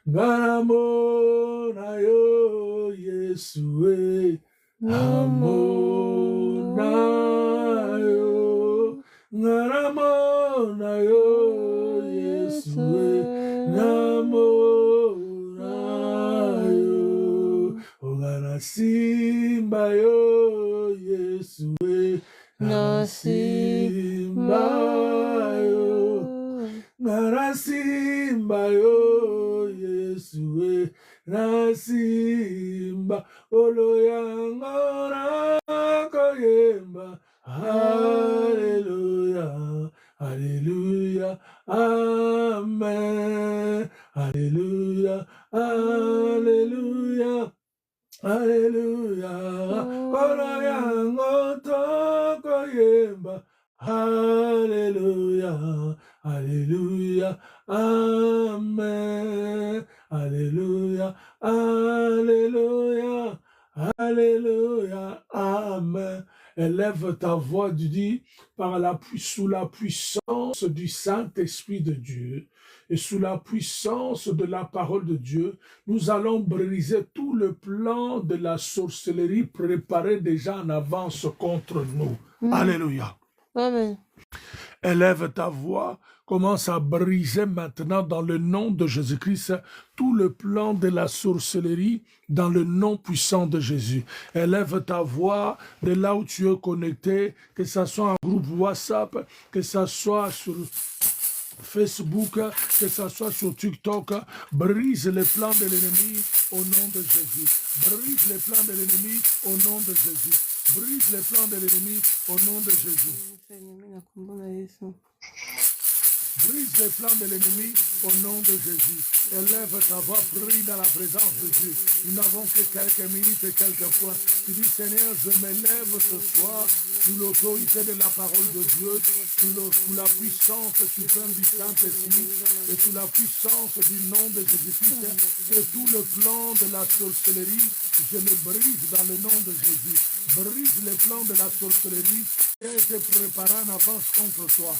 Garamona yo Yesue, Amona yo, Garamona yo Yesue, Namona yo, Ogana simba yo Yesue, Nasimba yo, Narasimba yo Yesue, Nasimba Oloyangora koyemba. Alléluia, Alléluia, Amen. Alléluia, Alléluia, Alléluia. Oloyangoto koyemba. Alléluia, Alléluia, Amen. Alléluia, Alléluia, Alléluia, Amen. Élève ta voix, tu dis, sous la puissance du Saint-Esprit de Dieu et sous la puissance de la parole de Dieu, nous allons briser tout le plan de la sorcellerie préparé déjà en avance contre nous. Alléluia. Amen. Élève ta voix, commence à briser maintenant dans le nom de Jésus-Christ tout le plan de la sorcellerie dans le nom puissant de Jésus. Élève ta voix de là où tu es connecté, que ce soit en groupe WhatsApp, que ce soit sur Facebook, que ce soit sur TikTok, brise les plans de l'ennemi au nom de Jésus. Brise les plans de l'ennemi au nom de Jésus. Brise les plans de l'ennemi au nom de Jésus. Brise les plans de l'ennemi au nom de Jésus. Élève ta voix, prie dans la présence de Dieu. Nous n'avons que quelques minutes et quelques points. Tu dis, Seigneur, je m'élève ce soir sous l'autorité de la parole de Dieu, sous la puissance suprême du Saint-Esprit et sous la puissance du nom de Jésus-Christ. Que tout le plan de la sorcellerie, je le brise dans le nom de Jésus. Brise les plans de la sorcellerie qui a été préparé en avance contre toi.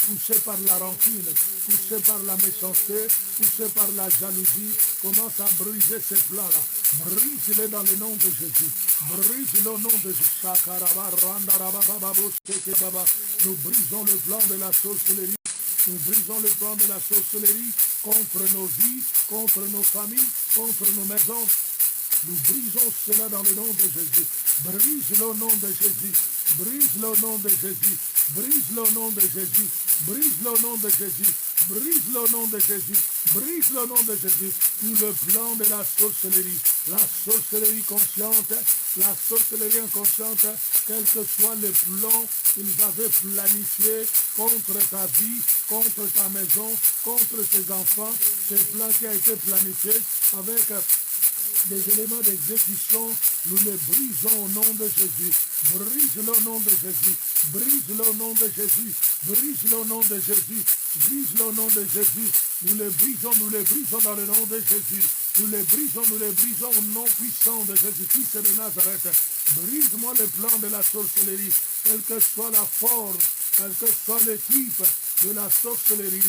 Poussé par la rancune, poussé par la méchanceté, poussé par la jalousie, commence à briser ces plans-là. Brise-les dans le nom de Jésus. Brise-le au nom de Jésus. Nous brisons le plan de la sorcellerie. Nous brisons le plan de la sorcellerie contre nos vies, contre nos familles, contre nos maisons. Nous brisons cela dans le nom de Jésus. Brise-le au nom de Jésus. Brise-le au nom de Jésus. Brise-le au nom de Jésus. Brise-le au nom de Jésus. Brise-le au nom de Jésus. Brise-le au nom de Jésus. Tout le plan de la sorcellerie. La sorcellerie consciente. La sorcellerie inconsciente. Quel que soit le plan qu'ils avaient planifié contre ta vie, contre ta maison, contre tes enfants. Ce plan qui a été planifié avec des éléments d'exécution, nous les brisons au nom de Jésus. Brise-le au nom de Jésus. Brise-le au nom de Jésus. Brise-le au nom de Jésus. Brise-le au nom de Jésus. Nous les brisons dans le nom de Jésus. Nous les brisons au nom puissant de Jésus-Christ de Nazareth. Brise-moi le plan de la sorcellerie, quelle que soit la forme, quel que soit le type de la sorcellerie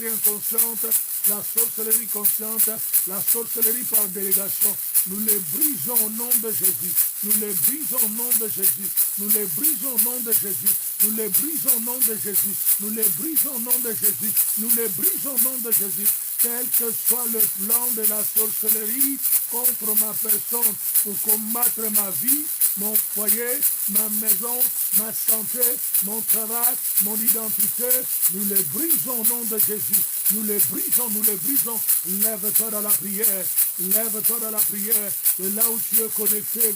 inconsciente, la sorcellerie consciente, la sorcellerie par délégation. Nous les brisons au nom de Jésus. Nous les brisons au nom de Jésus. Nous les brisons au nom de Jésus. Nous les brisons au nom de Jésus. Nous les brisons au nom de Jésus. Nous les brisons au nom de Jésus. Quel que soit le plan de la sorcellerie contre ma personne pour combattre ma vie, mon foyer, ma maison, ma santé, mon travail, mon identité, nous les brisons au nom de Jésus. Nous les brisons, nous les brisons. Lève-toi dans la prière. Lève-toi dans la prière. De là où tu es connecté.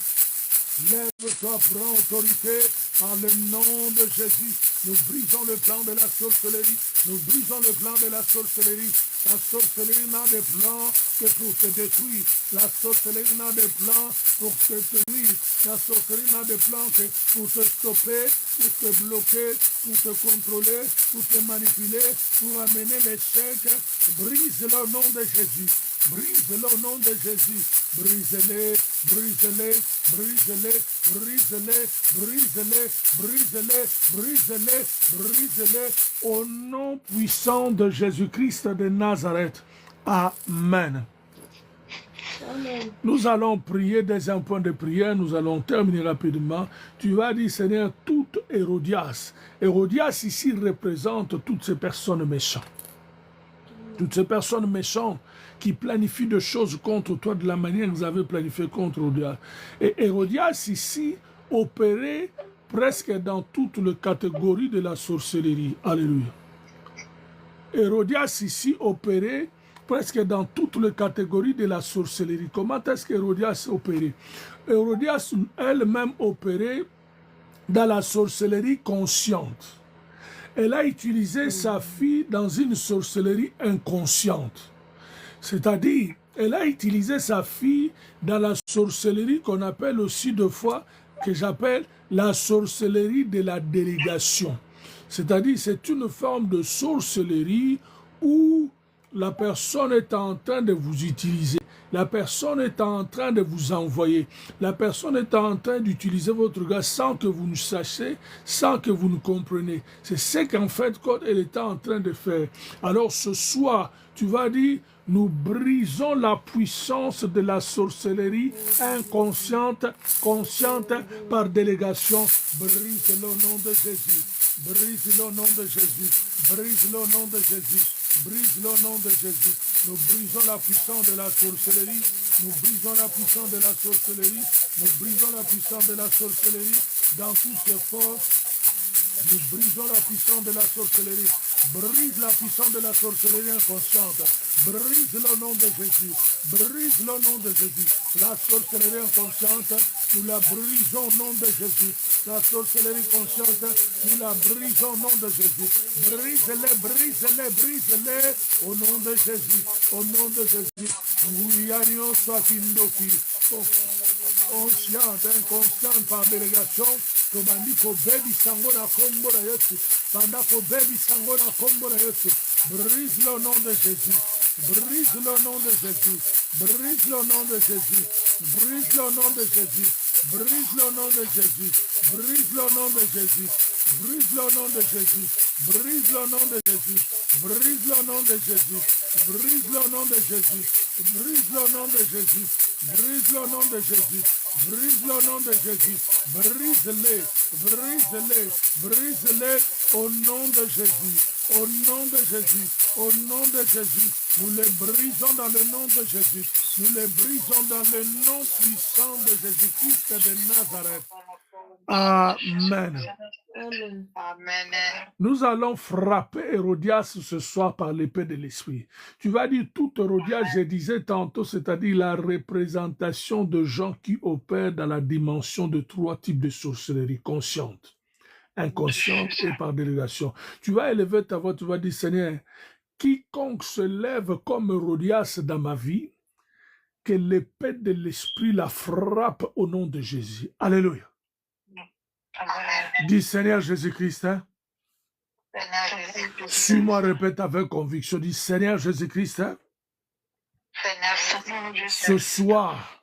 Lève-toi, prends autorité en le nom de Jésus. Nous brisons le plan de la sorcellerie. Nous brisons le plan de la sorcellerie. La sorcellerie n'a de plan que pour te détruire. La sorcellerie n'a de plan pour te nuire. La sorcellerie n'a de plan que pour te stopper, pour te bloquer, pour te contrôler, pour te manipuler, pour amener l'échec. Brise-le au nom de Jésus. Brise-le au nom de Jésus. Brise-les, brise-les, brise-les, brise-les, brise-les, brise-les, brise-les, brise-les. Au nom puissant de Jésus-Christ de Nazareth. Amen. Amen. Nous allons prier des un point de prière, nous allons terminer rapidement. Tu vas dire, Seigneur, toute Hérodias. Hérodias ici représente toutes ces personnes méchantes. Toutes ces personnes méchantes qui planifient des choses contre toi de la manière que vous avez planifié contre Hérodias. Et Hérodias ici opérait presque dans toutes les catégories de la sorcellerie. Alléluia. Hérodias ici opérait presque dans toutes les catégories de la sorcellerie. Comment est-ce qu'Hérodias opérait? Hérodias elle-même opérait dans la sorcellerie consciente. Elle a utilisé sa fille dans une sorcellerie inconsciente. C'est-à-dire, elle a utilisé sa fille dans la sorcellerie qu'on appelle aussi deux fois, que j'appelle la sorcellerie de la délégation. C'est-à-dire, c'est une forme de sorcellerie où la personne est en train de vous utiliser. La personne est en train de vous envoyer. La personne est en train d'utiliser votre gars sans que vous ne sachiez, sans que vous ne compreniez. C'est ce qu'en fait, elle était en train de faire. Alors ce soir, tu vas dire, nous brisons la puissance de la sorcellerie inconsciente, consciente par délégation. Brise-le au nom de Jésus. Brise-le au nom de Jésus. Brise-le au nom de Jésus. Brise-le au nom de Jésus. Nous brisons la puissance de la sorcellerie. Nous brisons la puissance de la sorcellerie. Nous brisons la puissance de la sorcellerie dans toutes ses forces. Nous brisons la puissance de la sorcellerie. Brise la puissance de la sorcellerie inconsciente. Brise le nom de Jésus. Brise le nom de Jésus. La sorcellerie inconsciente, nous la brisons au nom de Jésus. La sorcellerie consciente, nous la brisons au nom de Jésus. Brise-les, brise-les, brise-les au nom de Jésus. Au nom de Jésus. Nous soit kindoki. Consciente, inconsciente par délégation. Tobandi ko baby sango na kombo na Yesu. Banda ko baby sango na kombo na Yesu. Brise le nom de Jésus. Brise le nom de Jésus. Brise le nom de Jésus. Brise le nom de Jésus. Brise le nom de Jésus. Brise le nom de Jésus. Brise le nom de Jésus. Brise le nom de Jésus. Brise le nom de Jésus. Brise le nom de Jésus. Brise le nom de Jésus. Brise le nom de Jésus. Brise le nom de Jésus. Brise-les. Brise-les. Brise-les au nom de Jésus. Au nom de Jésus. Au nom de Jésus. Nous les brisons dans le nom de Jésus. Nous les brisons dans le nom puissant de Jésus-Christ de Nazareth. Amen. Amen. Amen. Nous allons frapper Hérodias ce soir par l'épée de l'esprit. Tu vas dire tout Hérodias, je disais tantôt, c'est-à-dire la représentation de gens qui opèrent dans la dimension de trois types de sorcellerie consciente, inconsciente et par délégation. Tu vas élever ta voix, tu vas dire, Seigneur, quiconque se lève comme Hérodias dans ma vie, que l'épée de l'esprit la frappe au nom de Jésus. Alléluia. Dis Seigneur Jésus-Christ, hein? Suis-moi, répète avec conviction. Dis Seigneur Jésus-Christ, hein? Ce soir,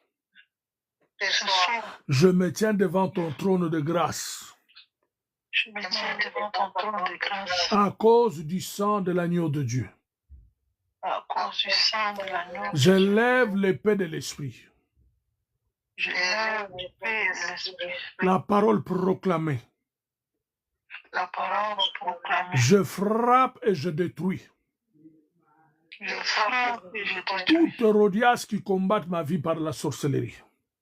je me tiens devant ton trône de grâce. À cause du sang de l'agneau de Dieu. Je lève l'épée de l'esprit. La parole proclamée. Je frappe et je détruis. Tout Hérodias qui combat ma vie par la sorcellerie.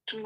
Je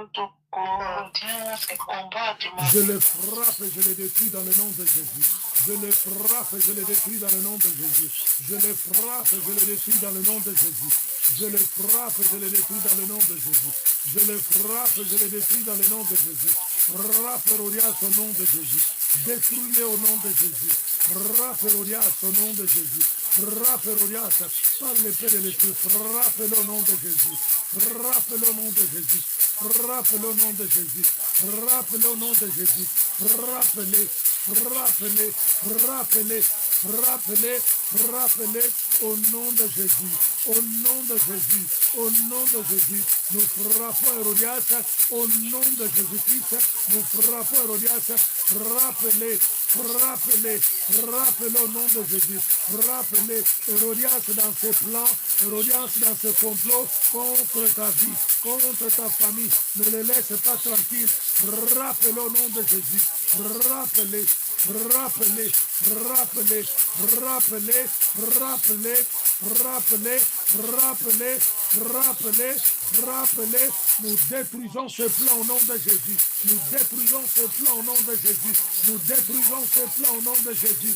le frappe et je le détruis dans le nom de Jésus. Je le frappe et je le détruis dans le nom de Jésus. Je le frappe et je le détruis dans le nom de Jésus. Je le frappe et je le détruis dans le nom de Jésus. Je le frappe et je le détruis dans le nom de Jésus. Frappe Rodias au nom de Jésus. Détruis-les au nom de Jésus. Frappe Rodias au nom de Jésus. Frappe Rodias par l'épée de l'esprit. Frappe-le au nom de Jésus. Frappe-le au nom de Jésus. Frappe-le au nom de Jésus. Frappe-le au nom de Jésus. Frappe-les. Frappe-les. Frappe-les. Frappe-les. Frappe-les au nom de Jésus. Au nom de Jésus. Au nom de Jésus. Nous frappons Hérodias. Au nom de Jésus-Christ. Nous frappons Hérodias. Frappe-les. Frappe-les. Frappe-les au nom de Jésus. Frappe-les. Hérodias dans ses plans. Hérodias dans ses complots contre ta vie, contre ta famille. Ne les laisse pas tranquilles. Frappe-les au nom de Jésus. Frappe-les. Frappe-les. Frappe-les. Frappe-les. Frappe-les. Frappe-les. Frappe-les. Frappe-les. Frappe-les. Nous détruisons ce plan au nom de Jésus. Nous détruisons ce plan au nom de Jésus. Nous détruisons ce plan au nom de Jésus.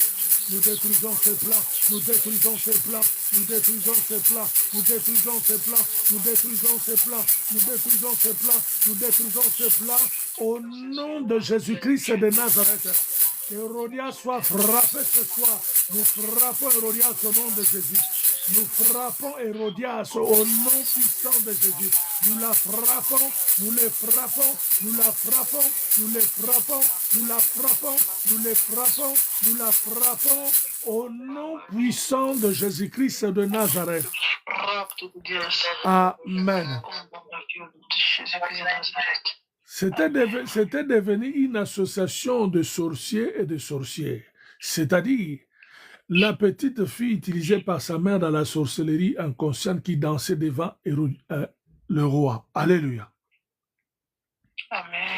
Nous détruisons ce plan. Nous détruisons ce plan. Nous détruisons ce plan. Nous détruisons ce plan. Nous détruisons ce plan. Nous détruisons ce plan. Nous détruisons ce plan au nom de Jésus-Christ de Nazareth. Que Hérodias soit frappé ce soir. Nous frappons Hérodias au nom de Jésus. Nous frappons Hérodias au nom puissant de Jésus. Nous la frappons, nous les frappons, nous la frappons, nous les frappons, nous la frappons, nous les frappons, nous la frappons au nom puissant de Jésus-Christ de Nazareth. Amen. C'était devenu une association de sorciers et de sorcières. C'est-à-dire, la petite fille utilisée par sa mère dans la sorcellerie inconsciente qui dansait devant le roi. Alléluia. Amen.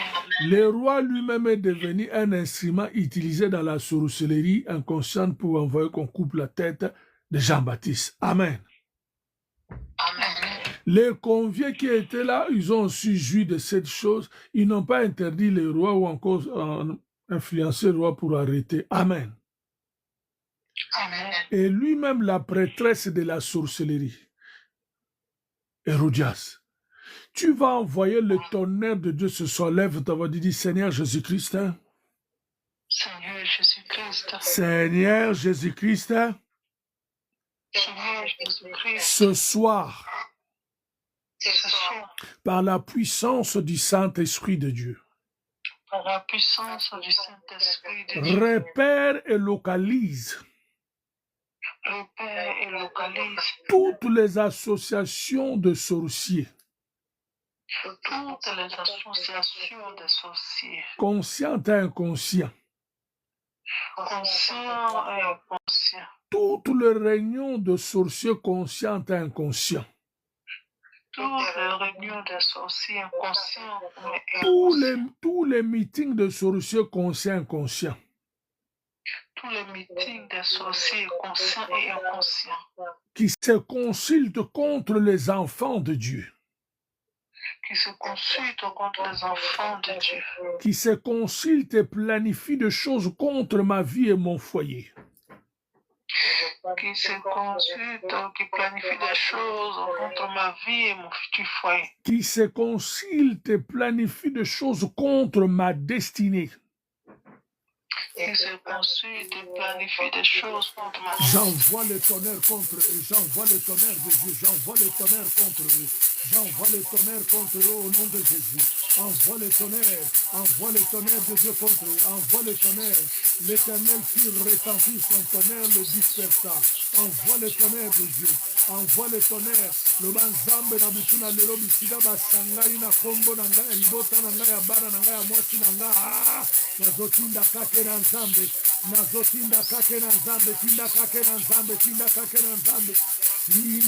Le roi lui-même est devenu un instrument utilisé dans la sorcellerie inconsciente pour envoyer qu'on coupe la tête de Jean-Baptiste. Amen. Amen. Les conviés qui étaient là, ils ont aussi joui de cette chose. Ils n'ont pas interdit le roi ou encore influencé le roi pour arrêter. Amen. Amen. Et lui-même, la prêtresse de la sorcellerie, Hérodias, tu vas envoyer le tonnerre de Dieu ce soir. Lève ta voix, dis Seigneur Jésus-Christ. Seigneur Jésus-Christ. Seigneur Jésus-Christ. Seigneur Jésus-Christ. Ce soir, Ce soir, par la puissance du Saint-Esprit de Dieu, par la puissance du Saint-Esprit de Dieu, repère et localise repère et localise toutes les associations de sorciers, toutes les associations de sorciers, conscientes et inconscientes, conscients et inconscients, toutes les réunions de sorciers conscients et inconscients, toutes les réunions de sorciers inconscients et inconscients, tous les meetings de sorciers conscients et inconscients, tous les meetings des sorciers conscients et inconscients qui se consultent contre les enfants de Dieu, qui se consultent contre les enfants de Dieu, qui se consultent et planifient des choses contre ma vie et mon foyer, qui se consultent, qui planifient des choses contre ma vie et mon futur foyer, qui se consultent et planifient des choses contre ma destinée. qui se consultent et planifient des choses contre ma vie. J'envoie le tonnerre contre eux, j'envoie le tonnerre de Dieu, j'envoie le tonnerre contre eux, j'envoie le tonnerre contre eux au nom de Jésus. Envoie le tonnerre de Dieu contre eux, envoie le tonnerre. L'Éternel fit retentir son tonnerre, le dispersa. Envoie le tonnerre de Dieu, envoie le tonnerre. Le banzambe na butuna lelo bisida basangai na kombo na ngai libota na ngai abana na ngai mwasi na ngai nazotinda kake na nzambe, nazotinda kake na nzambe, tinda kake na nzambe, tinda kake na nzambe, tinda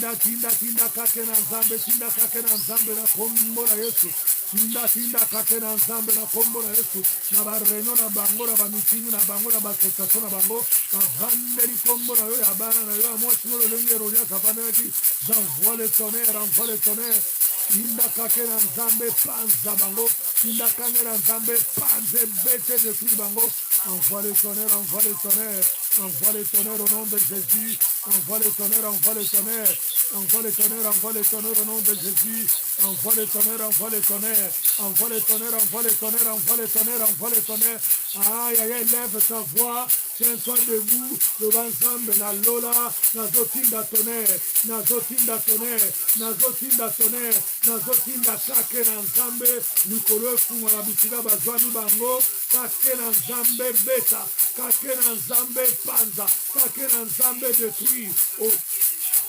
kake na nzambe, tinda kake na nzambe na kombo na Yesu, tinda kake na nzambe na kombo na Yesu, na barenyo na bango na bamitingi na bango na basosation na bango bavandeli kombo na yo ya bana na yo ya mwasi no lolenge rolia kavanaki. J'envoie le tonnerre, envoie le tonnerre. Inda kake na nzambe panza bango, inda kake na nzambe panze bete de free bango, envoie le tonnerre, envoie le tonnerre, envoie le tonnerre au nom de Jésus, envoie le tonnerre, envoie le tonnerre, envoie le tonnerre, envoie le tonnerre au nom de Jésus, envoie le tonnerre, envoie le tonnerre, envoie le tonnerre, envoie le tonnerre, envoie le tonnerre, envoie le tonnerre. Aïe, aïe, aïe, lève ta voix, tiens-toi debout, le banzambe, la lola, nazotinda tonnerre, nazotinda tonnerre, nazotinda tonnerre, nazotinda sake na nzambe, likolo efunga na bisika bazwami bango, kake na nzambe beta, kake na nzambe panza, kake na nzambe détruire.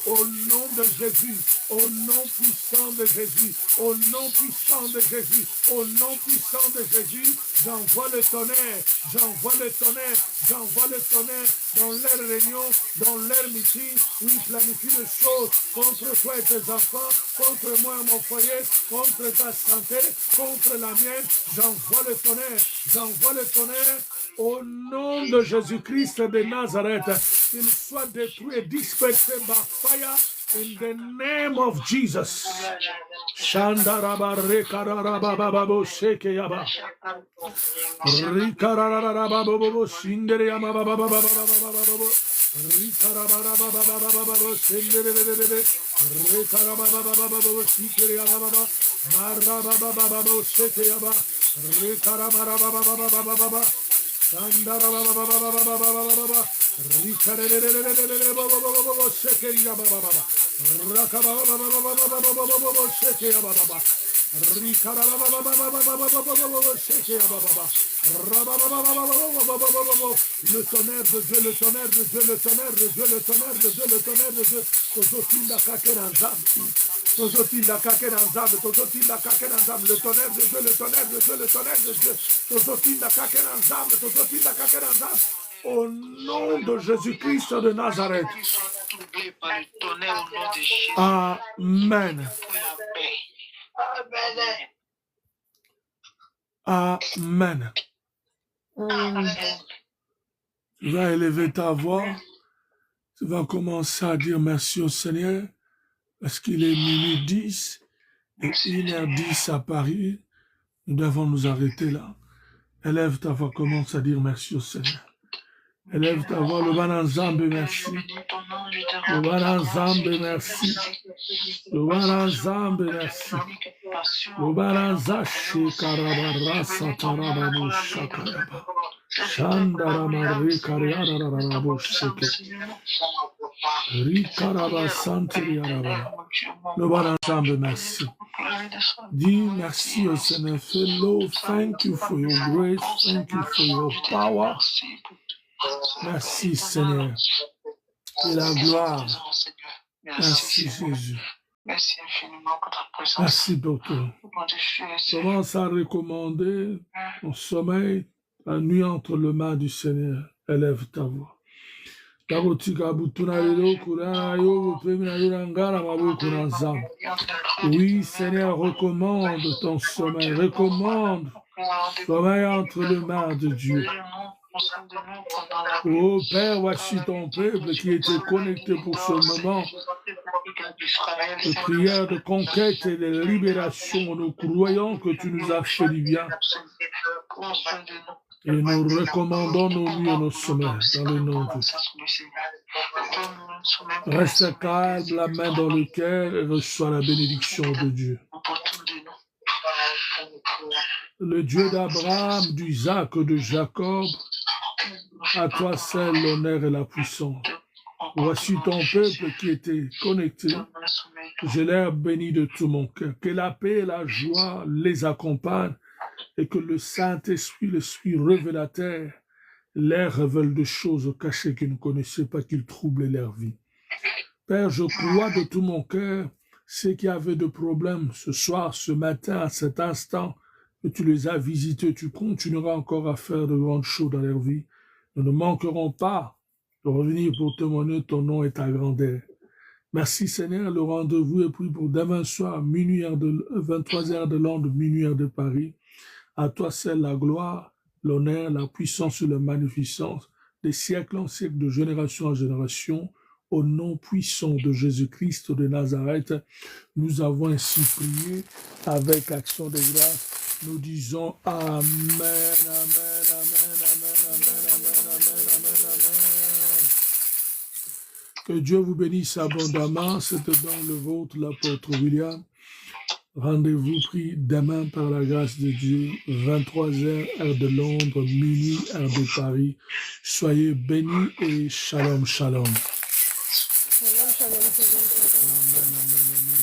Au nom de Jésus, au nom puissant de Jésus, au nom puissant de Jésus, au nom puissant de Jésus, j'envoie le tonnerre, j'envoie le tonnerre, j'envoie le tonnerre dans leur réunion, dans leur meeting, où ils planifient des choses contre toi et tes enfants, contre moi et mon foyer, contre ta santé, contre la mienne, j'envoie le tonnerre, j'envoie le tonnerre. Au nom de Jésus-Christ de Nazareth, qu'il soit détruit et dispersé by fire in the name of Jesus. Shandaraba rekararabababo shekeyaba. Rikararabababo shindereyama bababababababo. Rikarababababababo shinderebebebe. Rikarabababababo shikereyababa. Marababababo shekeyaba. Rikarababababababa. Sandara baba baba baba baba baba rikarerererererere baba baba baba şekeriya baba baba rakaba baba baba baba baba baba şekeriya baba baba rikara baba baba baba baba baba şekeriya baba baba raba baba baba baba baba le tonnerre de Dieu, le tonnerre de Dieu, le tonnerre de Dieu, le tonnerre de Dieu, le tonnerre de Dieu, tozotinda kakeranza. Tozotinda kakeranza, tozotinda kakeranza, le tonnerre de Dieu, le tonnerre de Dieu, le tonnerre de Dieu, tozotinda kakeranza, tozotinda kakeranza. Au nom de Jésus-Christ de Nazareth. Amen. Amen. Tu vas élever ta voix. Tu vas commencer à dire merci au Seigneur parce qu'il est minuit 10 et 1h10 à Paris. Nous devons nous arrêter là. Élève ta voix, commence à dire merci au Seigneur. Élève ta voix, le Bananzambe, merci. Le Bananzambe, merci. Le Bananzambe, merci. Le Bananzache karabara satarababu shakayaba. Shandaramari karyararabu sheke. Rikaraba santiriaraba. Le Bananzambe, merci. Dis merci au Seigneur. Say, Lord, thank you for your grace. Thank you for your power. Merci Seigneur. Et la gloire. Merci Jésus. Merci infiniment pour ta présence. Merci pour tout. Commence à recommander ton sommeil, la nuit entre les mains du Seigneur. Élève ta voix. Oui, Seigneur, recommande ton sommeil. Recommande sommeil entre les mains de Dieu. Oh Père, voici ton peuple qui était connecté pour ce moment de prière, de conquête et de libération. Nous croyons que tu nous as fait du bien. Et nous recommandons nos nuits et nos sommeils dans le nom de Dieu. Reste calme, la main dans le cœur et reçois la bénédiction de Dieu. Le Dieu d'Abraham, d'Isaac, de Jacob, à toi seul l'honneur et la puissance. Voici ton peuple qui était connecté. Je l'ai béni de tout mon cœur. Que la paix et la joie les accompagnent et que le Saint-Esprit, l'Esprit révélateur, leur révèle des choses cachées qu'ils ne connaissaient pas, qu'ils troublent leur vie. Père, je crois de tout mon cœur, ceux qui avaient de problèmes ce soir, ce matin, à cet instant, que tu les as visités, tu continueras encore à faire de grandes choses dans leur vie. Nous ne manquerons pas de revenir pour témoigner ton nom et ta grandeur. Merci Seigneur, le rendez-vous est pris pour demain soir, 23h de Londres, minuit heure de Paris. À toi seul la gloire, l'honneur, la puissance et la magnificence, des siècles en siècles, de génération en génération, au nom puissant de Jésus-Christ de Nazareth. Nous avons ainsi prié avec action de grâce. Nous disons Amen, Amen, Amen, Que Dieu vous bénisse abondamment. C'était donc le vôtre, l'apôtre William. Rendez-vous pris demain par la grâce de Dieu, 23h, heure de Londres, minuit, heure de Paris. Soyez bénis et shalom, shalom. Shalom, shalom, shalom, shalom. Amen, amen, amen.